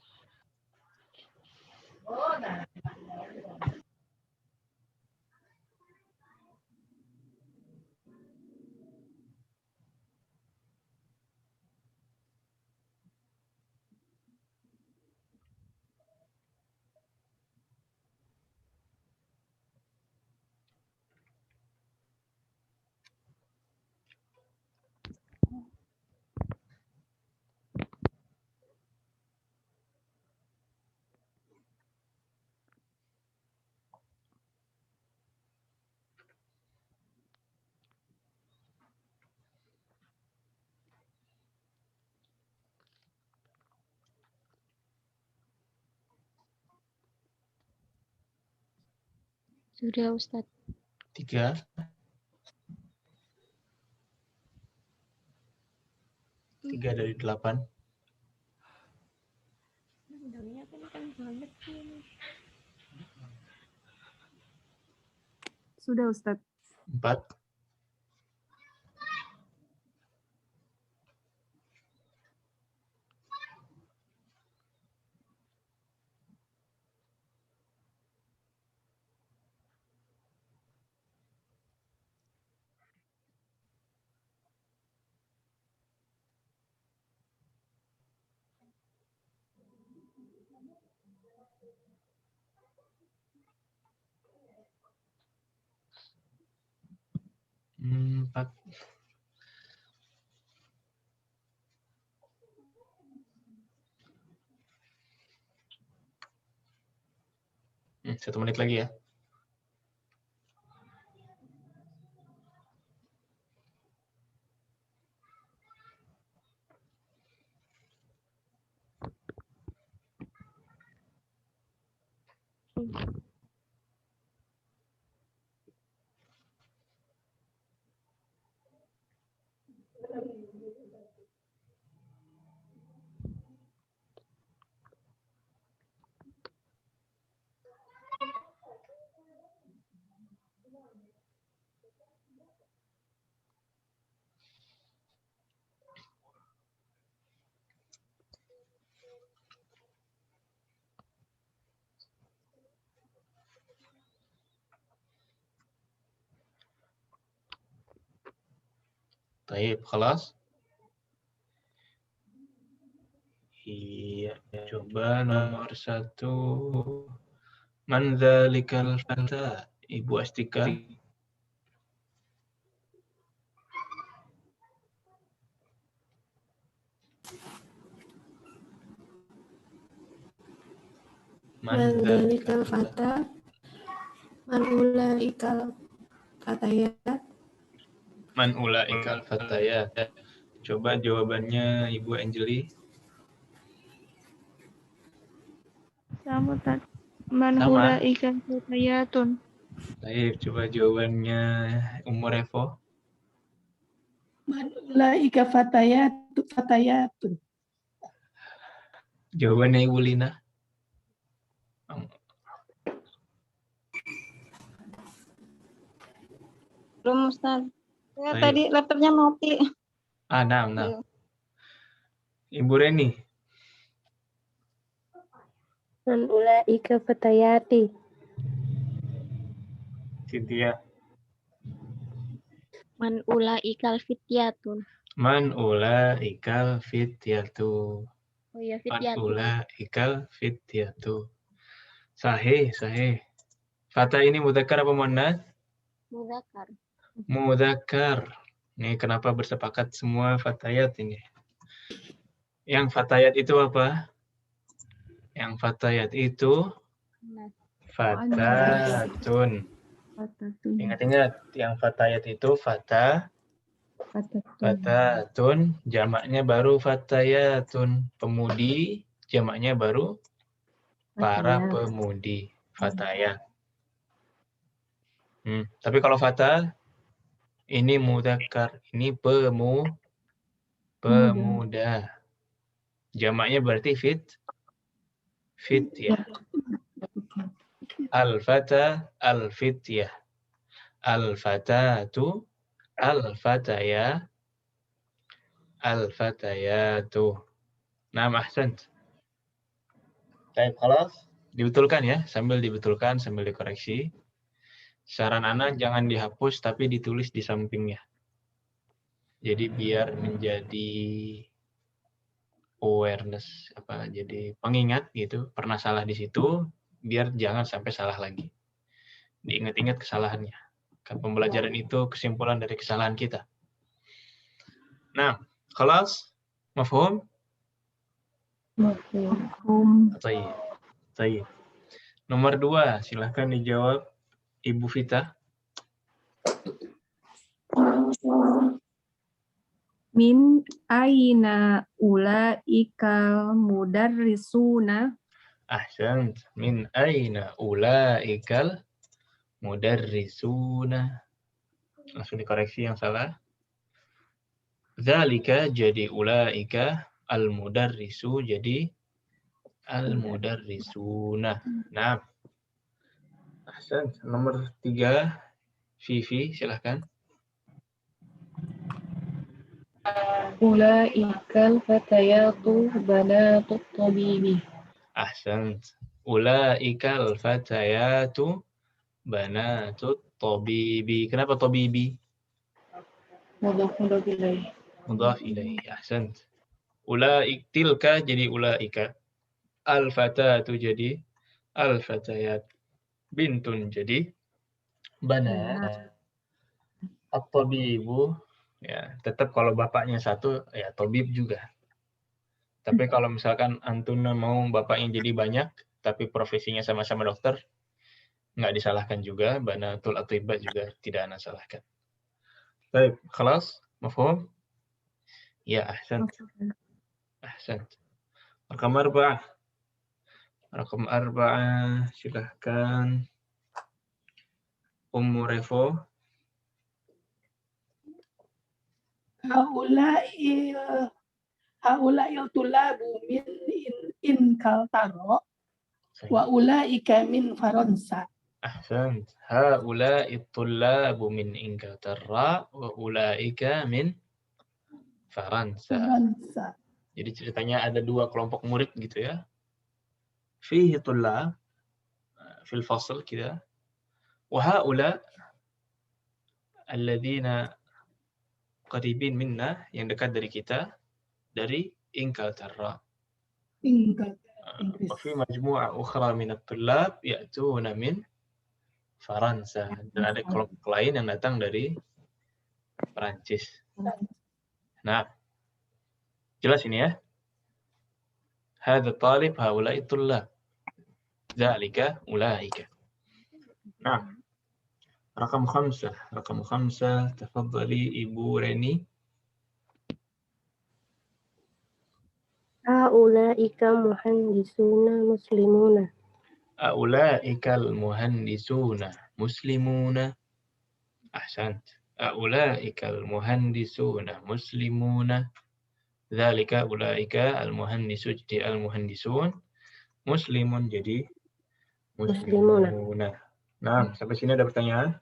Sudah Ustaz. 3. 3 dari 8. Sudah Ustaz. 4. 4. Satu menit lagi ya. Baik, خلاص. Iya, coba nomor 1. Man dzalikal fata? Ibu Astika. Man dzalikal fata? Man ulaikal fatayat. Man ulaikal fatayat. Coba jawabannya Ibu Anjeli. Sama Ustaz. Man Sama. ulaika fatayatun. Baik, coba jawabannya Ummu Revo. Man ulaika fatayatun. Jawabannya Ibu Lina. Belum Ustaz. Ya, Baik. tadi laptopnya mati. Nah. Ibu Reni. Man ulaika fatayati. Cynthia. Man ulaikal fityatun. Man ulaikal fityatu. Oh iya, Man fityatun. ulaikal fityatu. Sahih. Fata ini mudzakkar apa muannats? Mudzakkar. Mudzakkar. Nih kenapa bersepakat semua fatayat ini? Yang fatayat itu apa? Yang fatayat itu fatatun. Ingat-ingat, yang fatayat itu fatatun, jamaknya baru fatayatun. Pemudi, jamaknya baru Para Fatayat. pemudi. Fatayat. Tapi kalau fata, ini mudzakkar. Ini pemuda. Jamaknya berarti fityah. Al-fata, al-fityah. Al-fatatu, al-fataya, al-fatayatu. Nah, ahsant. Baik, khalas. Dibetulkan ya, sambil dibetulkan, sambil dikoreksi. Saran Ana jangan dihapus, tapi ditulis di sampingnya. Jadi biar menjadi awareness, jadi pengingat gitu, pernah salah di situ, biar jangan sampai salah lagi. Diingat-ingat kesalahannya. Kan pembelajaran itu kesimpulan dari kesalahan kita. Nah, khalas? Mafhum? Baik. Nomor 2, silahkan dijawab Ibu Vita. Min aina ulaikal mudarrisuna. Ahsant. Min aina ulaikal mudarrisuna. Langsung dikoreksi yang salah. Dzalika jadi ulaika, al-mudarrisu jadi al-mudarrisuna. Nah. Ahsan. Nomor 3, Vivi, silahkan. Ulaikal fatayatu banatut tabibi. Ahsan. Ulaikal fatayatu banatut tabibi. Kenapa tabibi? Mudhaf ilaih. Mudhaf ilaih. Ahsan. Ulaik tilka jadi ulaika. Al-fatatu jadi al-fatayat. Bintun jadi banat. At-tabibu, ya tetap kalau bapaknya satu ya tabib juga. Tapi kalau misalkan antuna mau bapaknya jadi banyak tapi profesinya sama-sama dokter, nggak disalahkan juga. Banatul atibba juga tidak ana salahkan. Baik, khalas? Mafhum? Ya, ahsan. Ahsan. Rakam 4. Rakam 4, silahkan. Ummu Revo. Haula'il tulabu min inkal taro wa ulaika min Faransa. Ahsan. Haula'i tullabu min Inglaterra wa ulaika min Faransa. Jadi ceritanya ada 2 kelompok murid gitu ya. Fihi tullab fil fasl kida. Wa haula alladzina qaribin minna, yang dekat dari kita, dari Inglaterra. Wa fi majmu'ah ukhra min at-tullab ya'tuna min Faransa. Dan ada kelompok lain yang datang dari Perancis. Nah, jelas ini ya. Hadha talib haula'i tullab. Dzalika ulaika. Nah, rakam 5. Rakam 5, tafadhali Ibu Reni. Haulaika muhandisuna muslimuna. Aulaikal muhandisuna muslimuna. Ahsant. Aulaikal muhandisuna muslimuna. Dzalika ulaika al muhandisu jadi al muhandisun. Muslimun jadi muslimuna. Nah, sampai sini ada pertanyaan?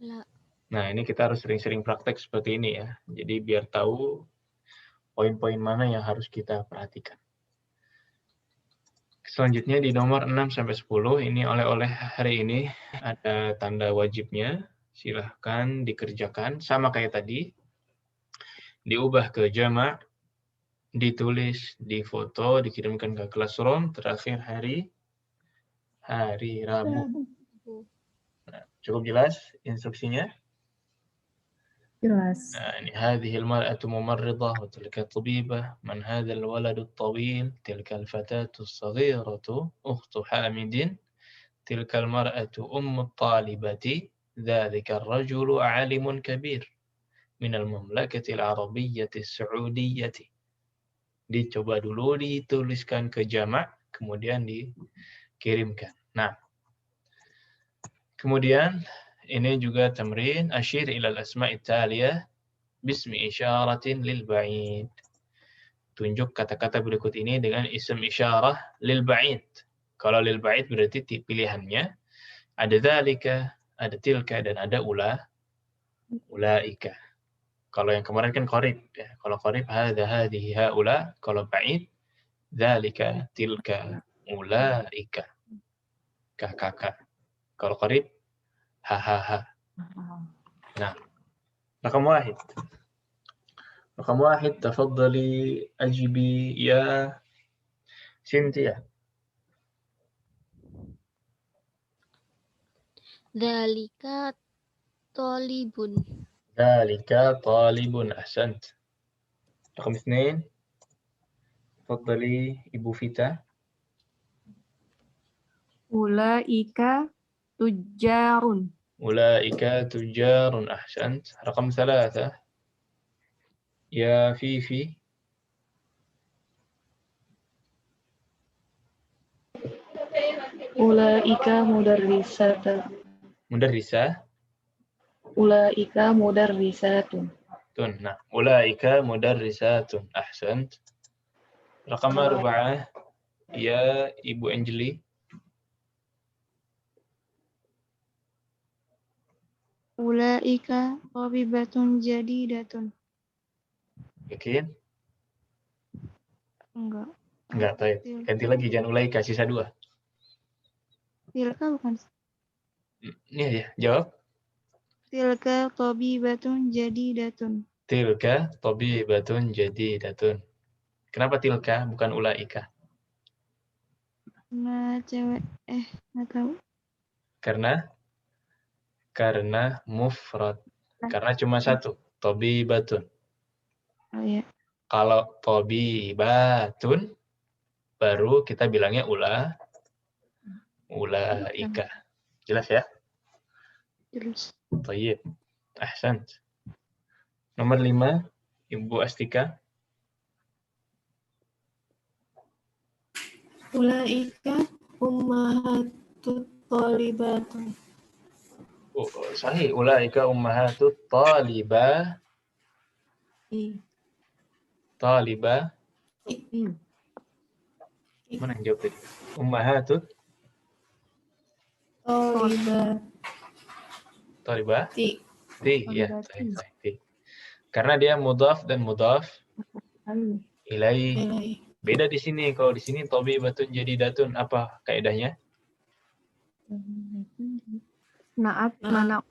La. Nah, ini kita harus sering-sering praktek seperti ini ya. Jadi biar tahu poin-poin mana yang harus kita perhatikan. Selanjutnya di nomor 6-10, ini oleh-oleh hari ini ada tanda wajibnya. Silahkan dikerjakan. Sama kayak tadi. Diubah ke jamak, ditulis, difoto, dikirimkan ke classroom, terakhir hari Rabu. Nah, cukup jelas instruksinya? Jelas. يعني هذه المرأة ممرضة وتلك طبيبة من هذا الولد الطويل تلك الفتاة الصغيرة أخت حامد تلك المرأة أم الطالبة ذلك الرجل عالم كبير من المملكة العربية السعودية. Dicoba dulu, dituliskan ke jamak, kemudian dikirimkan. Nah, kemudian ini juga tamrin asyir ilal asma'i taliyah bismi isyaratin lil ba'id. Tunjuk kata-kata berikut ini dengan isim isyarah lil ba'id. Kalau lil ba'id berarti pilihannya ada dzalika, ada tilka, dan ada ulaika. Kalau yang kemarin kan qarib ya. Kalau qarib hadza hadhihi haula, kalau ba'id dzalika, tilka, ulaika. Kakak. Kalau qarib ha. Nah, رقم واحد. رقم واحد تفضلي أجبي يا سينتيا. Dzalika thalibun. ذلك طالب أحسنت. رقم اثنين تفضلي إبو فيتا. Ulaika tujjarun. أولئك تجار أحسنت. رقم ثلاثة يا فيفي. Ulaika mudarrisatun. مدرسة. Ulaika mudarrisatun. نعم أولئك مدرسات أحسنت. رقم أربعة يا إبو أنجلي. Ulaika tabibatun jadidatun. Yakin? Enggak. Enggak, baik. Ganti lagi, jangan ulaika, sisa 2. Tilka bukan. Ini ya, jawab. Tilka tabibatun jadidatun. Tilka tabibatun jadidatun. Kenapa tilka bukan ulaika? Nah, cewek. Nggak tahu. Karena mufrad. Karena cuma satu, tabibatun. Oh iya. Kalau tabibatun baru kita bilangnya ulaika. Jelas ya? Terus. Tayyib. Ahsant. Nomor 5, Ibu Astika. Ulaika ummahatut thalibatun. Oh, sahih. Ulaika ummahatut talibah. Talibah. Mana yang jawab tadi? Ummahatut talibah. Ya, sahih. Karena dia mudhaf dan mudhaf ilaih. Beda di sini. Kalau di sini tabibatun jadidatun, apa kaidahnya? Na'at mana'ut.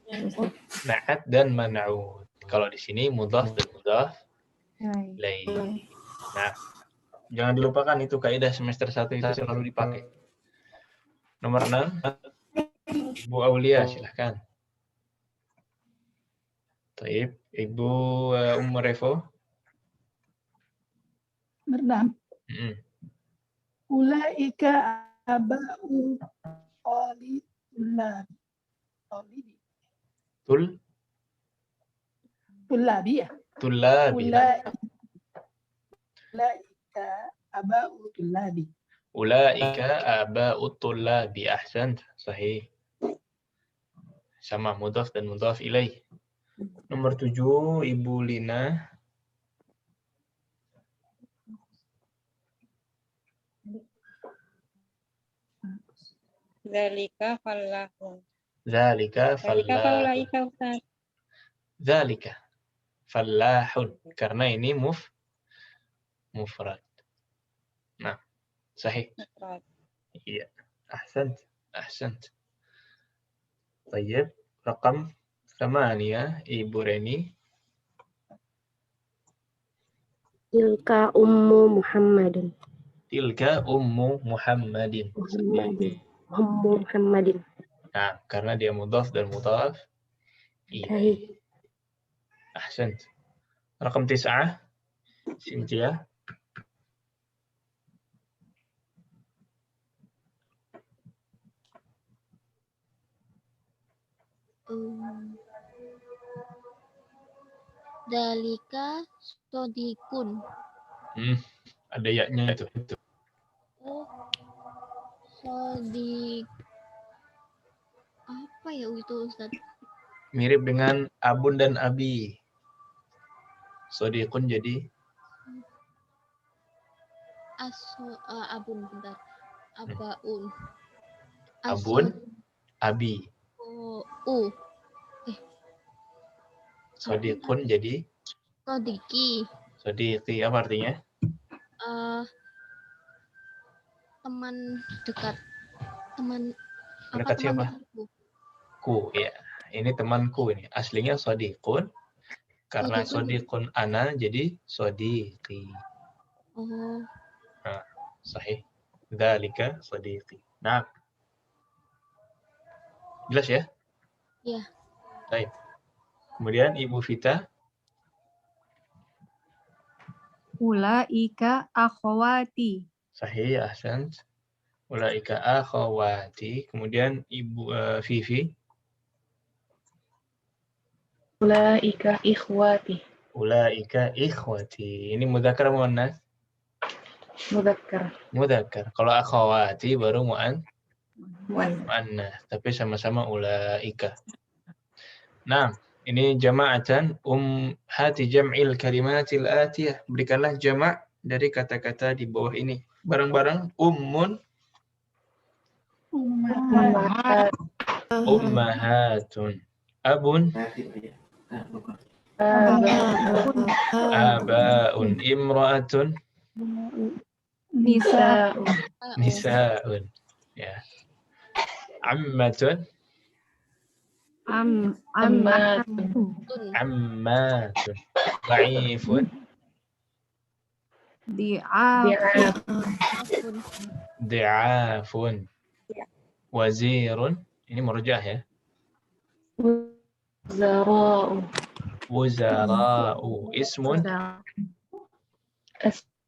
Na'at dan man'ut. Kalau di sini mudhaf dan mudhaf ilaih. Nah, jangan dilupakan itu kaidah semester 1 itu selalu dipakai. Nomor 6, Ibu Aulia, silahkan. Taib, Ibu Revo. Bernam. Ulaika aba'u Tullabi ya? Tullabi. Ulaika aba'u tullabi. Ulaika aba'u tullabi. Ahsan, sahih. Sama mudhaf dan mudhaf ilaih. Nomor 7, Ibu Lina. Zalika fallahun. Zalika fallahun. Ustaz. Zalika fallahun. Karena ini mufrad. Nah, sahih. Iya. Ahsant. Tayyib. Rakam 8, Ibu Reni. Tilka ummu Muhammadin. Tilka ummu Muhammadin. Ummu Muhammadin. Nah, karena dia mudhaf dan mudhaf ilaih. Ahsant. Rakam 9, Cynthia. Dalika sodikun. Ada ya-nya itu. Oh, sodik. Apa ya itu Ustaz? Mirip dengan abun dan abi. Sodiqun jadi Abun bentar. Abaun. abun, abi. Sodiqun jadi Sodiki. sodiqi. Apa artinya? Teman dekat. Teman Dekat siapa? dekatku? Ku, ya. Ini temanku ini. Aslinya sodiqun. Karena sodiqun ana jadi sodiqi. Oh. Nah, sahih. Dzalika sodiqi. Nah. Jelas ya? Iya. Baik. Kemudian Ibu Vita. Ulaika akhwati. Sahih, ahsan. Ulaika akhawati. Kemudian Ibu Vivi. Ulaika ikhwati. Ulaika ikhwati. Ini mudzakkar atau muannas? Mudzakkar. Mudzakkar. Kalau akhawati baru Muannas. muannas. Tapi sama-sama ulaika. Nah, ini jama'atan hati jam'il kalimatil atiyah. Berikanlah jama' dari kata-kata di bawah ini. Bareng-bareng ummun, ummahatun, abun, abaun, imra'atun, Nisa. nisa'un. Ya. Ammatun, Ammatun. ammatun, dha'ifun, di'afun, wazirun. Ini murjah ya. Zara'u. Wuzara'u, ismun,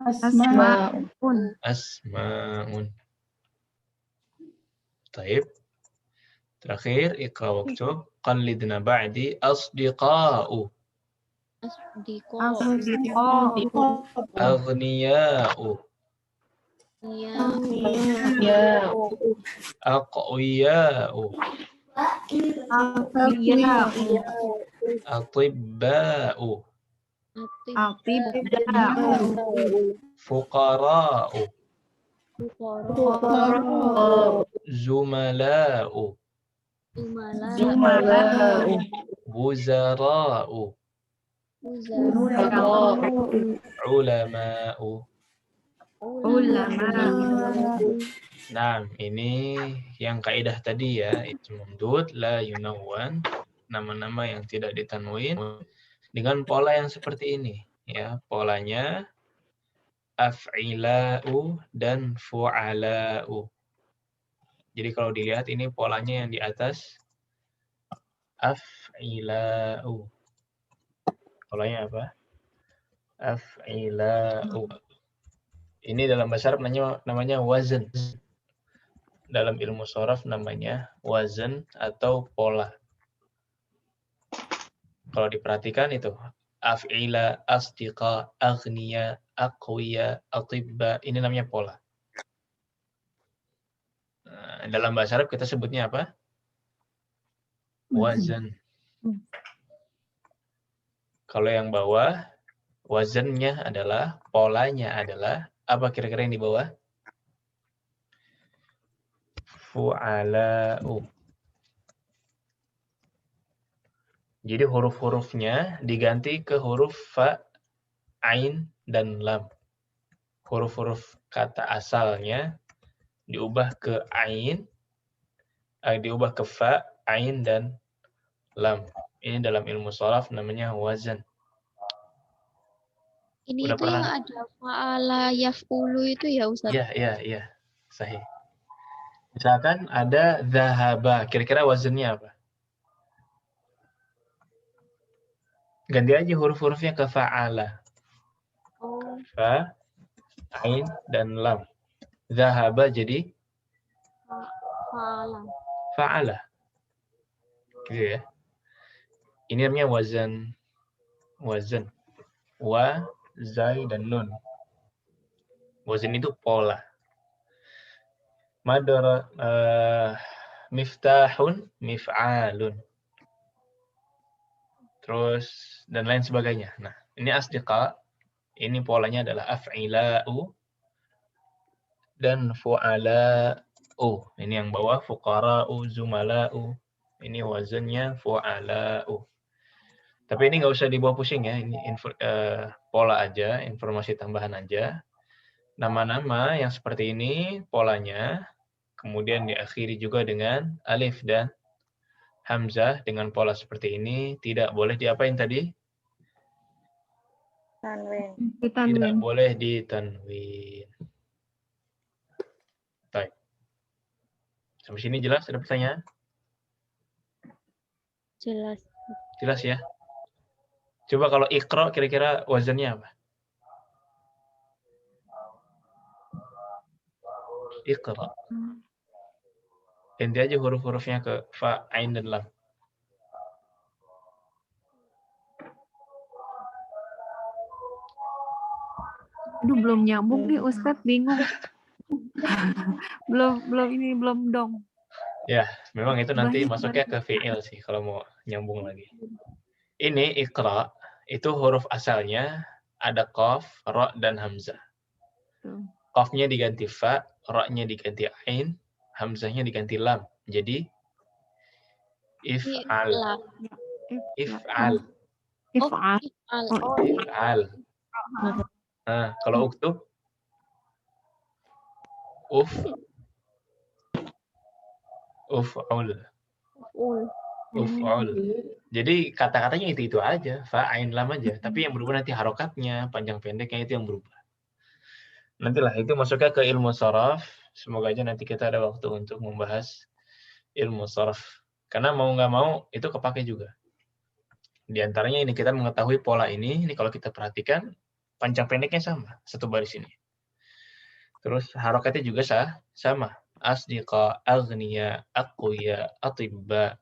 Asma'u. asma'un. Taib. Terakhir, iqra waktub. Qallidna ba'di asdiqa'u. Aghniya'u. Ya'u. Aqwiya'u. Atibba'u. Fuqara'u. Zumala'u. Zumala'u. Wuzara'u. Ulama'u. Nah, ini yang kaidah tadi ya, itu mamdud la yunawwan, nama-nama yang tidak ditanwin dengan pola yang seperti ini ya. Polanya af'ila'u dan fu'ala'u. Jadi kalau dilihat ini polanya yang di atas af'ila'u. Polanya apa? Af'ila'u. Ini dalam bahasa Arab namanya wazan. Dalam ilmu sharaf namanya wazan atau pola. Kalau diperhatikan itu af'ila, asdiqa, aghniya, aqwiya, atibba, ini namanya pola. Nah, dalam bahasa Arab kita sebutnya apa? Wazan. Kalau yang bawah wazannya adalah, polanya adalah apa kira-kira yang di bawah? Fu'ala'u. Jadi huruf-hurufnya diganti ke huruf fa, ain, dan lam. Huruf-huruf kata asalnya diubah ke ain, diubah ke fa, ain, dan lam. Ini dalam ilmu sharaf namanya wazan. Ini Udah itu pernah? yang ada fa'ala yaf'ulu itu ya Ustaz? Iya. Sahih. Misalkan ada dhahaba, kira-kira wazannya apa? Ganti aja huruf-hurufnya ke fa'ala. Fa, ain, dan lam. Dhahaba jadi fa'ala. Gitu ya. Ini namanya wazan. Wa, zai, dan nun. Wazan itu pola. Madara, miftahun, mif'alun. Terus dan lain sebagainya. Nah, ini asdiqa. Ini polanya adalah af'ila'u dan fu'ala'u. Ini yang bawah fuqara'u, zumala'u. Ini wazannya fu'ala'u. Tapi ini nggak usah dibawa pusing ya. Ini pola aja, informasi tambahan aja. Nama-nama yang seperti ini polanya, kemudian diakhiri juga dengan alif dan hamzah dengan pola seperti ini, tidak boleh diapain tadi? Tanwin. Tidak Ditanwin. boleh ditanwin. Baik. Sampai sini jelas? Ada pertanyaan? Jelas. Jelas ya? Coba kalau iqra kira-kira wazannya apa? Iqra. Ganti aja huruf-hurufnya ke fa, ain, dan lam. Aduh, belum nyambung nih Ustadz, bingung. belum dong. Ya, memang itu nanti Banyak masuknya ke fi'il sih kalau mau nyambung lagi. Ini iqra, itu huruf asalnya ada qaf, ra, dan hamzah. Tuh. Qafnya diganti fa, ra-nya diganti ain, hamzahnya diganti lam. Jadi if'al. If'al. If'al. If'al. If'al. Oh, If'al. Nah, kalau uktub uf'ul. Uf'ul. Jadi kata-katanya itu aja, fa, ain, lam aja. Tapi yang berubah nanti harokatnya, panjang pendeknya itu yang berubah. Nantilah itu masuknya ke ilmu sharaf. Semoga aja nanti kita ada waktu untuk membahas ilmu sharaf. Karena mau nggak mau itu kepake juga. Di antaranya ini kita mengetahui pola ini kalau kita perhatikan panjang pendeknya sama, satu baris ini. Terus harokatnya juga sama. Asdiqa, aghniya, aqwiya, atibba.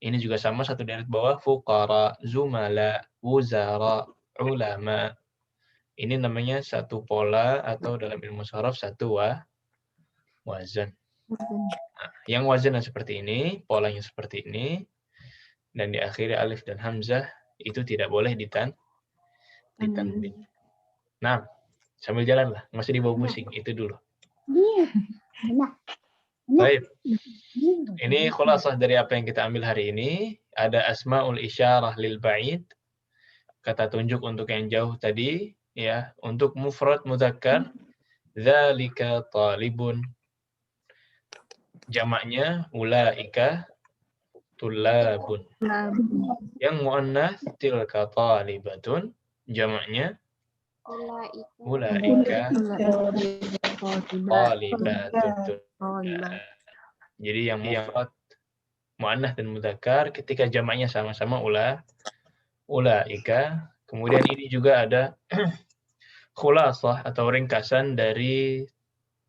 Ini juga sama, satu deret bawah, fuqara, zumala, wuzara, ulama. Ini namanya satu pola atau dalam ilmu sharaf satu wazan. Nah, yang wazan seperti ini, polanya seperti ini, dan diakhiri alif dan hamzah, itu tidak boleh ditanwin. Nah, sambil jalan lah, nggak usah dibawa pusing, itu dulu. Baik. Ini khulasah dari apa yang kita ambil hari ini. Ada asma'ul isyarah lil ba'id, kata tunjuk untuk yang jauh tadi. Ya, untuk mufrad mudzakkar dzalika talibun, jamaknya ulaika tulabun. Yang muannats tilka talibatun, jamaknya ulaika talibatun. Jadi yang mufrad muannats dan mudzakkar ketika jamaknya sama-sama ulaika. Kemudian ini juga ada khulasah atau ringkasan dari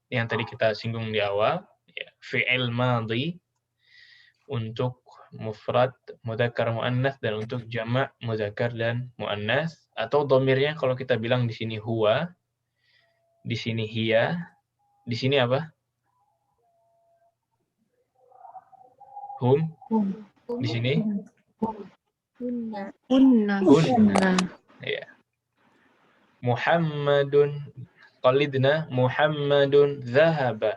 yang tadi kita singgung di awal, ya, fi'il madhi untuk mufrad mudzakkar muannats dan untuk jamak mudzakkar dan muannats, atau dhamirnya kalau kita bilang di sini huwa, di sini hiya, di sini apa? Hum. Di sini Kunna. ya. Muhammadun, qalidna Muhammadun dhahaba.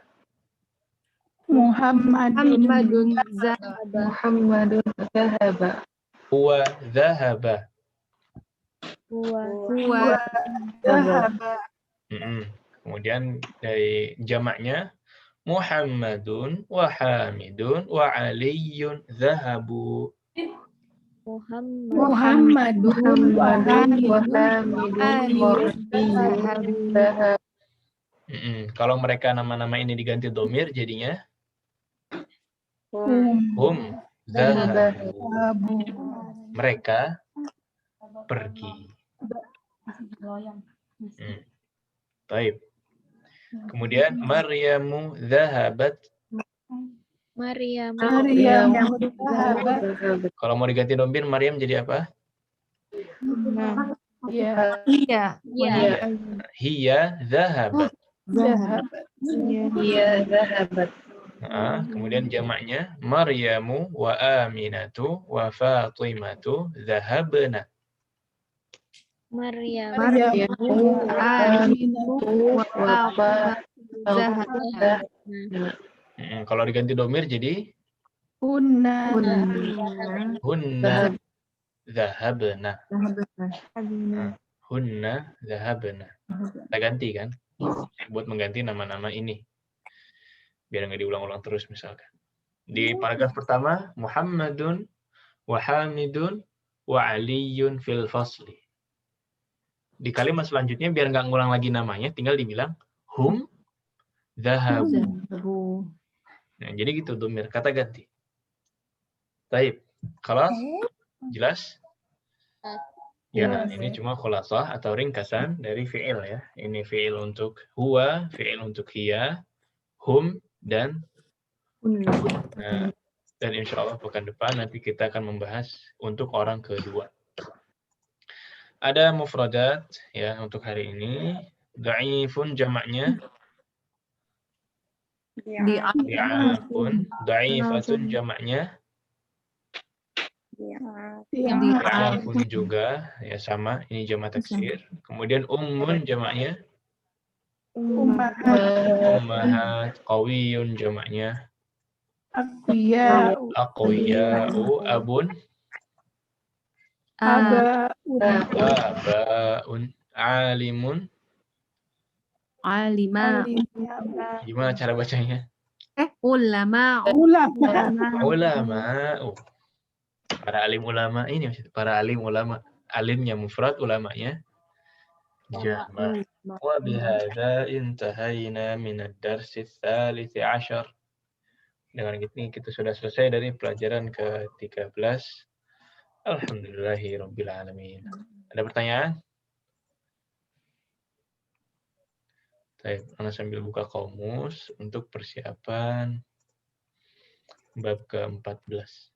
Muhammadun zahaba. Huwa dhahaba. Huwa zahaba. Kemudian dari jamaknya Muhammadun wa Hamidun wa Aliyun dhahabu. Muhammadun wa Kalau mereka nama-nama ini diganti domir jadinya hum dhahabu. Mereka pergi. Baik. Kemudian Maryamu dhahabat. Maryam. Kalau mau diganti domir Maryam jadi apa? Ya. Iya. Iya. Hiya dhahabat. Zahab. Iya, zahabat. Kemudian jamaknya Maryamu wa Aminatu wa Fatimatu dhahabna. Maryam. Maryamu. Aminatu wa Zahabat. Kalau diganti domir jadi Hunna. hunna dhahabna. Hunna dhahabna. Kita ganti kan? Buat mengganti nama-nama ini. Biar nggak diulang-ulang terus misalkan. Di paragraf pertama, Muhammadun wa Hamidun wa Aliyun fil fasli. Di kalimat selanjutnya biar nggak ngulang lagi namanya, tinggal dibilang hum dhahabu. Nah, jadi gitu domir, kata ganti. Taib. Khalas? Jelas? Ya, nah, ini cuma khulasah atau ringkasan dari fi'il ya. Ini fi'il untuk huwa, fi'il untuk hiya, hum, dan nah, dan insya Allah pekan depan nanti kita akan membahas untuk orang kedua. Ada mufradat ya untuk hari ini. Da'ifun jamaknya. Di'afun. Da'ifatun jamaknya. Di'afun juga ya sama. Ini jamak taksir. Kemudian ummun jamaknya. Ummahat. Qawiyun jamaknya. Aqwiya'u. Abun. Abaun. Alimun. Alima. Gimana cara bacanya? Ulama. Ulama. Para alim ulama ini maksudnya. Para alim ulama. Alimnya mufrad, ulamanya jamak. Wa bihadza intahayna min ad-darsi ats-tsalits 'ashar. Dengan ini kita sudah selesai dari pelajaran ke-13. Alhamdulillahirabbil alamin. Ada pertanyaan? Baik, Anda sambil buka kamus untuk persiapan bab ke-14.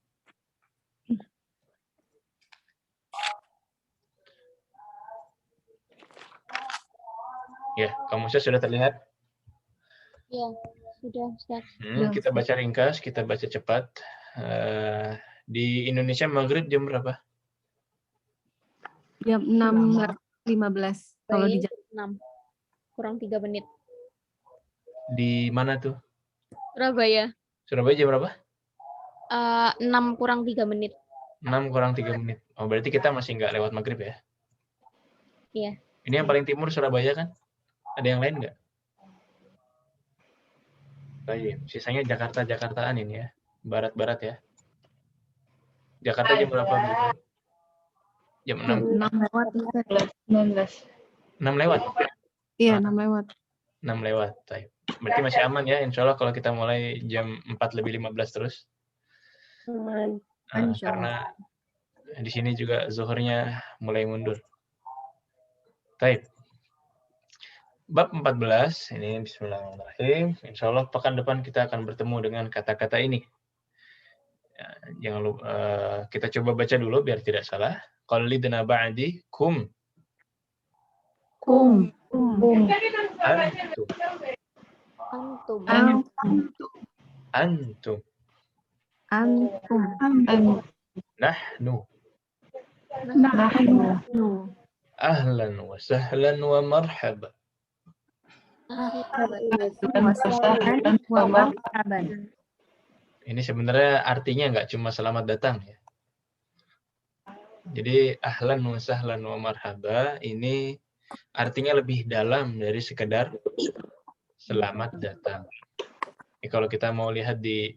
Ya, kamusnya sudah terlihat? Ya, sudah, Ustaz. Kita baca ringkas, kita baca cepat. Di Indonesia Maghrib jam berapa? Jam 6.15. Kalau di Baik, 6. Kurang 3 menit. Di mana tuh? Surabaya. Surabaya jam berapa? 6 kurang 3 menit. 6 kurang 3 menit. Oh, berarti kita masih nggak lewat Maghrib ya? Iya. Ini yang paling timur Surabaya kan? Ada yang lain nggak? Baik, sisanya Jakarta-Jakartaan ini ya. Barat-barat ya. Jakarta jam berapa, Bu? Jam 6? 6 lewat. 19. 6 lewat? Iya, 6 lewat. 6 lewat. Berarti masih aman ya, insya Allah kalau kita mulai jam 4:15 terus. Karena di sini juga zuhurnya mulai mundur. Taib. Bab 14, ini bismillahirrahmanirrahim. Insya Allah pekan depan kita akan bertemu dengan kata-kata ini. Ya, jangan lupa, kita coba baca dulu biar tidak salah. Qallidna ba'di kum. Antum. Nahnu. Ahlan wa sahlan wa marhaba. Ini sebenarnya artinya nggak cuma selamat datang ya. Jadi ahlan wa sahlan wa marhaba ini artinya lebih dalam dari sekedar selamat datang. Ini kalau kita mau lihat di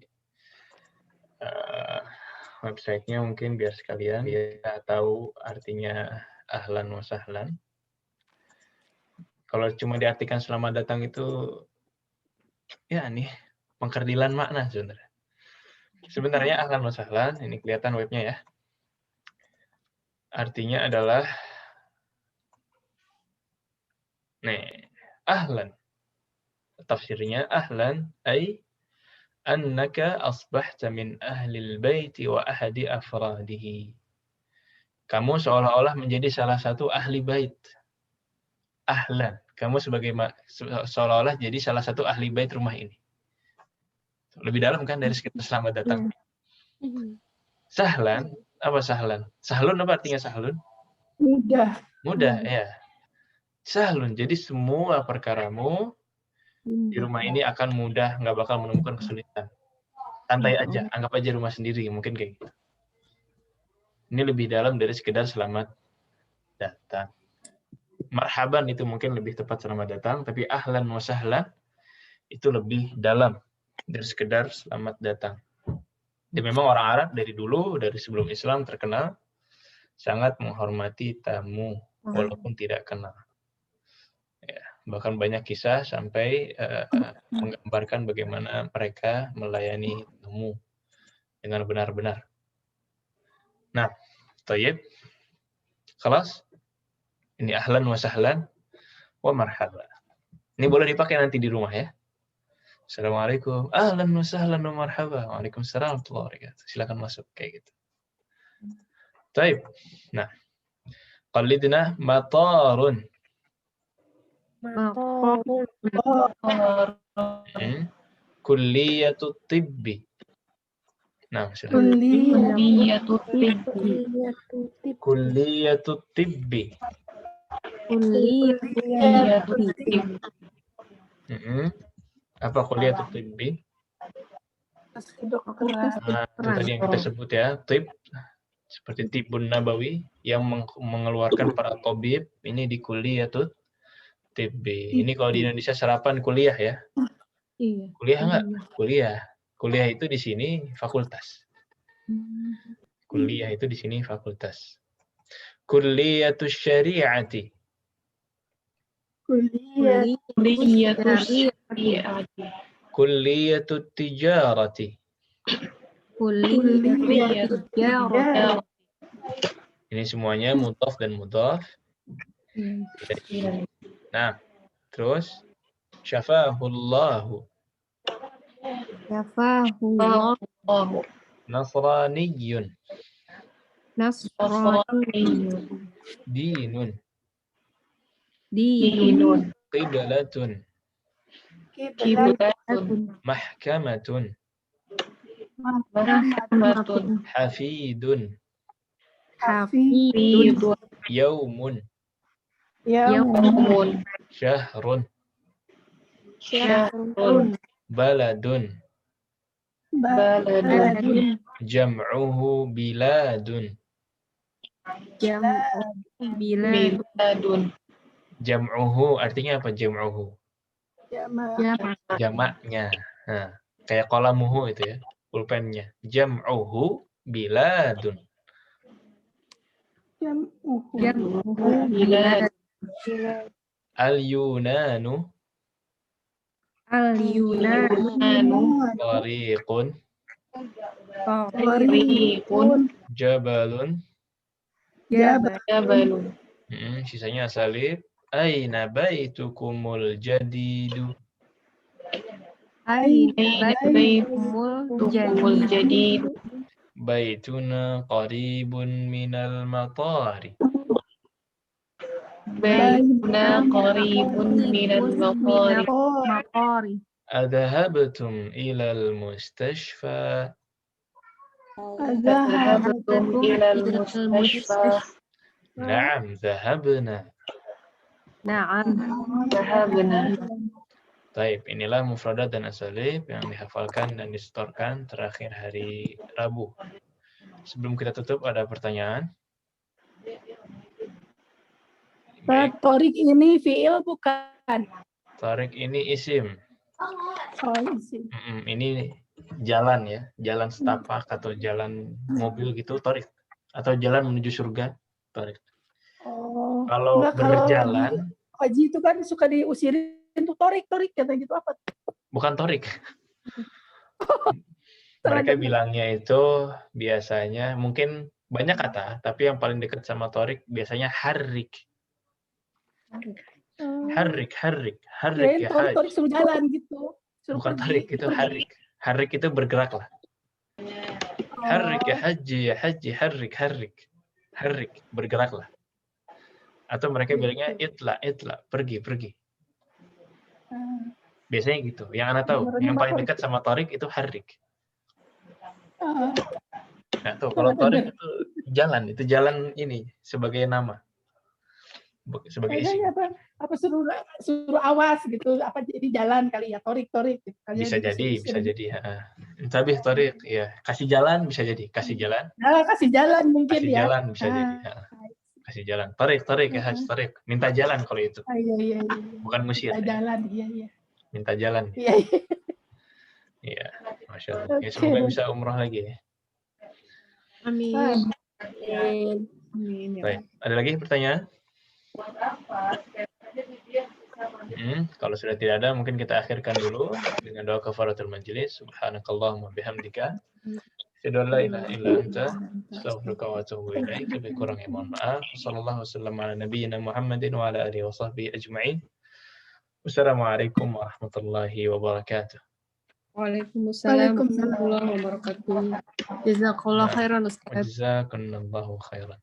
websitenya mungkin biar sekalian ya tahu artinya ahlan wa sahlan. Kalau cuma diartikan selamat datang itu ya nih pengkerdilan makna sebenarnya. Sebenarnya ahlan wa sahlan ini kelihatan webnya ya. Artinya adalah ahlan. Tafsirnya ahlan ay annaka asbahta min ahlil baiti wa ahadi afradihi. Kamu seolah-olah menjadi salah satu ahli bait. Ahlan. Kamu seolah-olah jadi salah satu ahli bait rumah ini. Lebih dalam kan dari sekitar selamat datang. Sahlan, apa sahlan? Sahlun apa artinya sahlun? Mudah. Mudah, ya. Sahlun, jadi semua perkaramu di rumah ini akan mudah, nggak bakal menemukan kesulitan. Santai aja, anggap aja rumah sendiri, mungkin kayak gitu. Ini lebih dalam dari sekedar selamat datang. Marhaban itu mungkin lebih tepat selamat datang, tapi ahlan wa sahlan itu lebih dalam dari sekedar selamat datang. Dan memang orang Arab dari dulu, dari sebelum Islam terkenal sangat menghormati tamu walaupun tidak kenal. Ya, bahkan banyak kisah sampai menggambarkan bagaimana mereka melayani tamu dengan benar-benar. Nah, thayyib. Khalas. Ini ahlan wa sahlan wa marhaba. Ini boleh dipakai nanti di rumah ya. Assalamualaikum. Ahlan wa sahlan wa marhaba. Waalaikumsalam warahmatullahi wabarakatuh. Silakan masuk kayak gitu. Baik. Nah, qalidna matarun. Kulliyatut tibbi. Nah, Kulliyatut kulliyatut tibbi. Apa kulliyatut tibbi? Nah, itu tadi yang kita sebut ya, tib seperti tibun nabawi yang mengeluarkan para tabib, ini di kulliyatut tibbi. Ini kalau di Indonesia sarapan kuliah ya. Iya. Kuliah enggak? Kuliah. Kuliah itu di sini fakultas. Kuliah itu di sini fakultas. Kulliyatus syari'ati. Kulliyatut tijarati. Ini semuanya mudhaf dan mudhaf. Nah, terus syafahullahu. Nasraniyun. Dinun. Qiblatun. Mahkamatun. Hafidun. Yaumun. Syahrun. Baladun. Jam'uhu biladun. Jam'uhu artinya apa jam'uhu? Jamaknya. Nah, kayak qalamuhu itu ya, pulpennya. Jam'uhu biladun. Al-Yunanu. Tariqun. Jabalun. Sisanya asalib. Aina baitukumul jadidu. Baituna qaribun minal matari. Adhabtum ilal mustashfa. Naam, dhahabna. Baik, inilah mufradat dan asalib yang dihafalkan dan disetorkan terakhir hari Rabu. Sebelum kita tutup, ada pertanyaan? Torik ini fiil bukan? Tarik ini isim. Oh, isim. Ini jalan ya, jalan setapak atau jalan mobil gitu, tarik. Atau jalan menuju surga, tarik. Oh, Kalau berjalan, Haji itu kan suka diusirin tuh torik kata gitu apa? bukan torik. Mereka bilangnya itu biasanya mungkin banyak kata, tapi yang paling dekat sama torik biasanya harrik. Harrik ya haji. Torik suruh jalan gitu. Bukan tarik, itu harrik. Harrik itu bergerak lah. Harrik ya haji, harrik. Harrik, bergeraklah. Atau mereka bilangnya itla, pergi. Biasanya gitu. Yang anak tahu, yang paling dekat sama tarik itu harrik. Nah, tuh kalau tarik itu jalan ini sebagai nama. Sebagai isim. Kayaknya apa suruh awas gitu, apa jadi jalan kali ya, torik gitu. Bisa jadi. Tapi tarik ya, kasih jalan bisa jadi, kasih jalan. Nah, kasih jalan mungkin Kasih ya. jalan bisa jadi. Kasih jalan. Tarik ya, tarik. Minta jalan kalau itu. Iya. Bukan musir. Minta jalan, iya. Minta jalan. Iya. Iya, Masya Allah. Ya, semoga bisa umroh lagi ya. Amin. Baik. Ada lagi pertanyaan? Kalau sudah tidak ada, mungkin kita akhirkan dulu dengan doa kafaratul majlis. Subhanakallahumma bihamdika. Asyhadu an la ilaha illa anta, astaghfiruka wa atubu ilaik. Lebih kurangnya mohon maaf. Sallallahu wasallam ala nabiyyina Muhammadin wa ala alihi wa sahbihi ajma'in. Wassalamualaikum warahmatullahi wabarakatuh. Waalaikumsalam warahmatullahi wabarakatuh. Jazakallah khairan Ustaz. Jazakallahu khairan.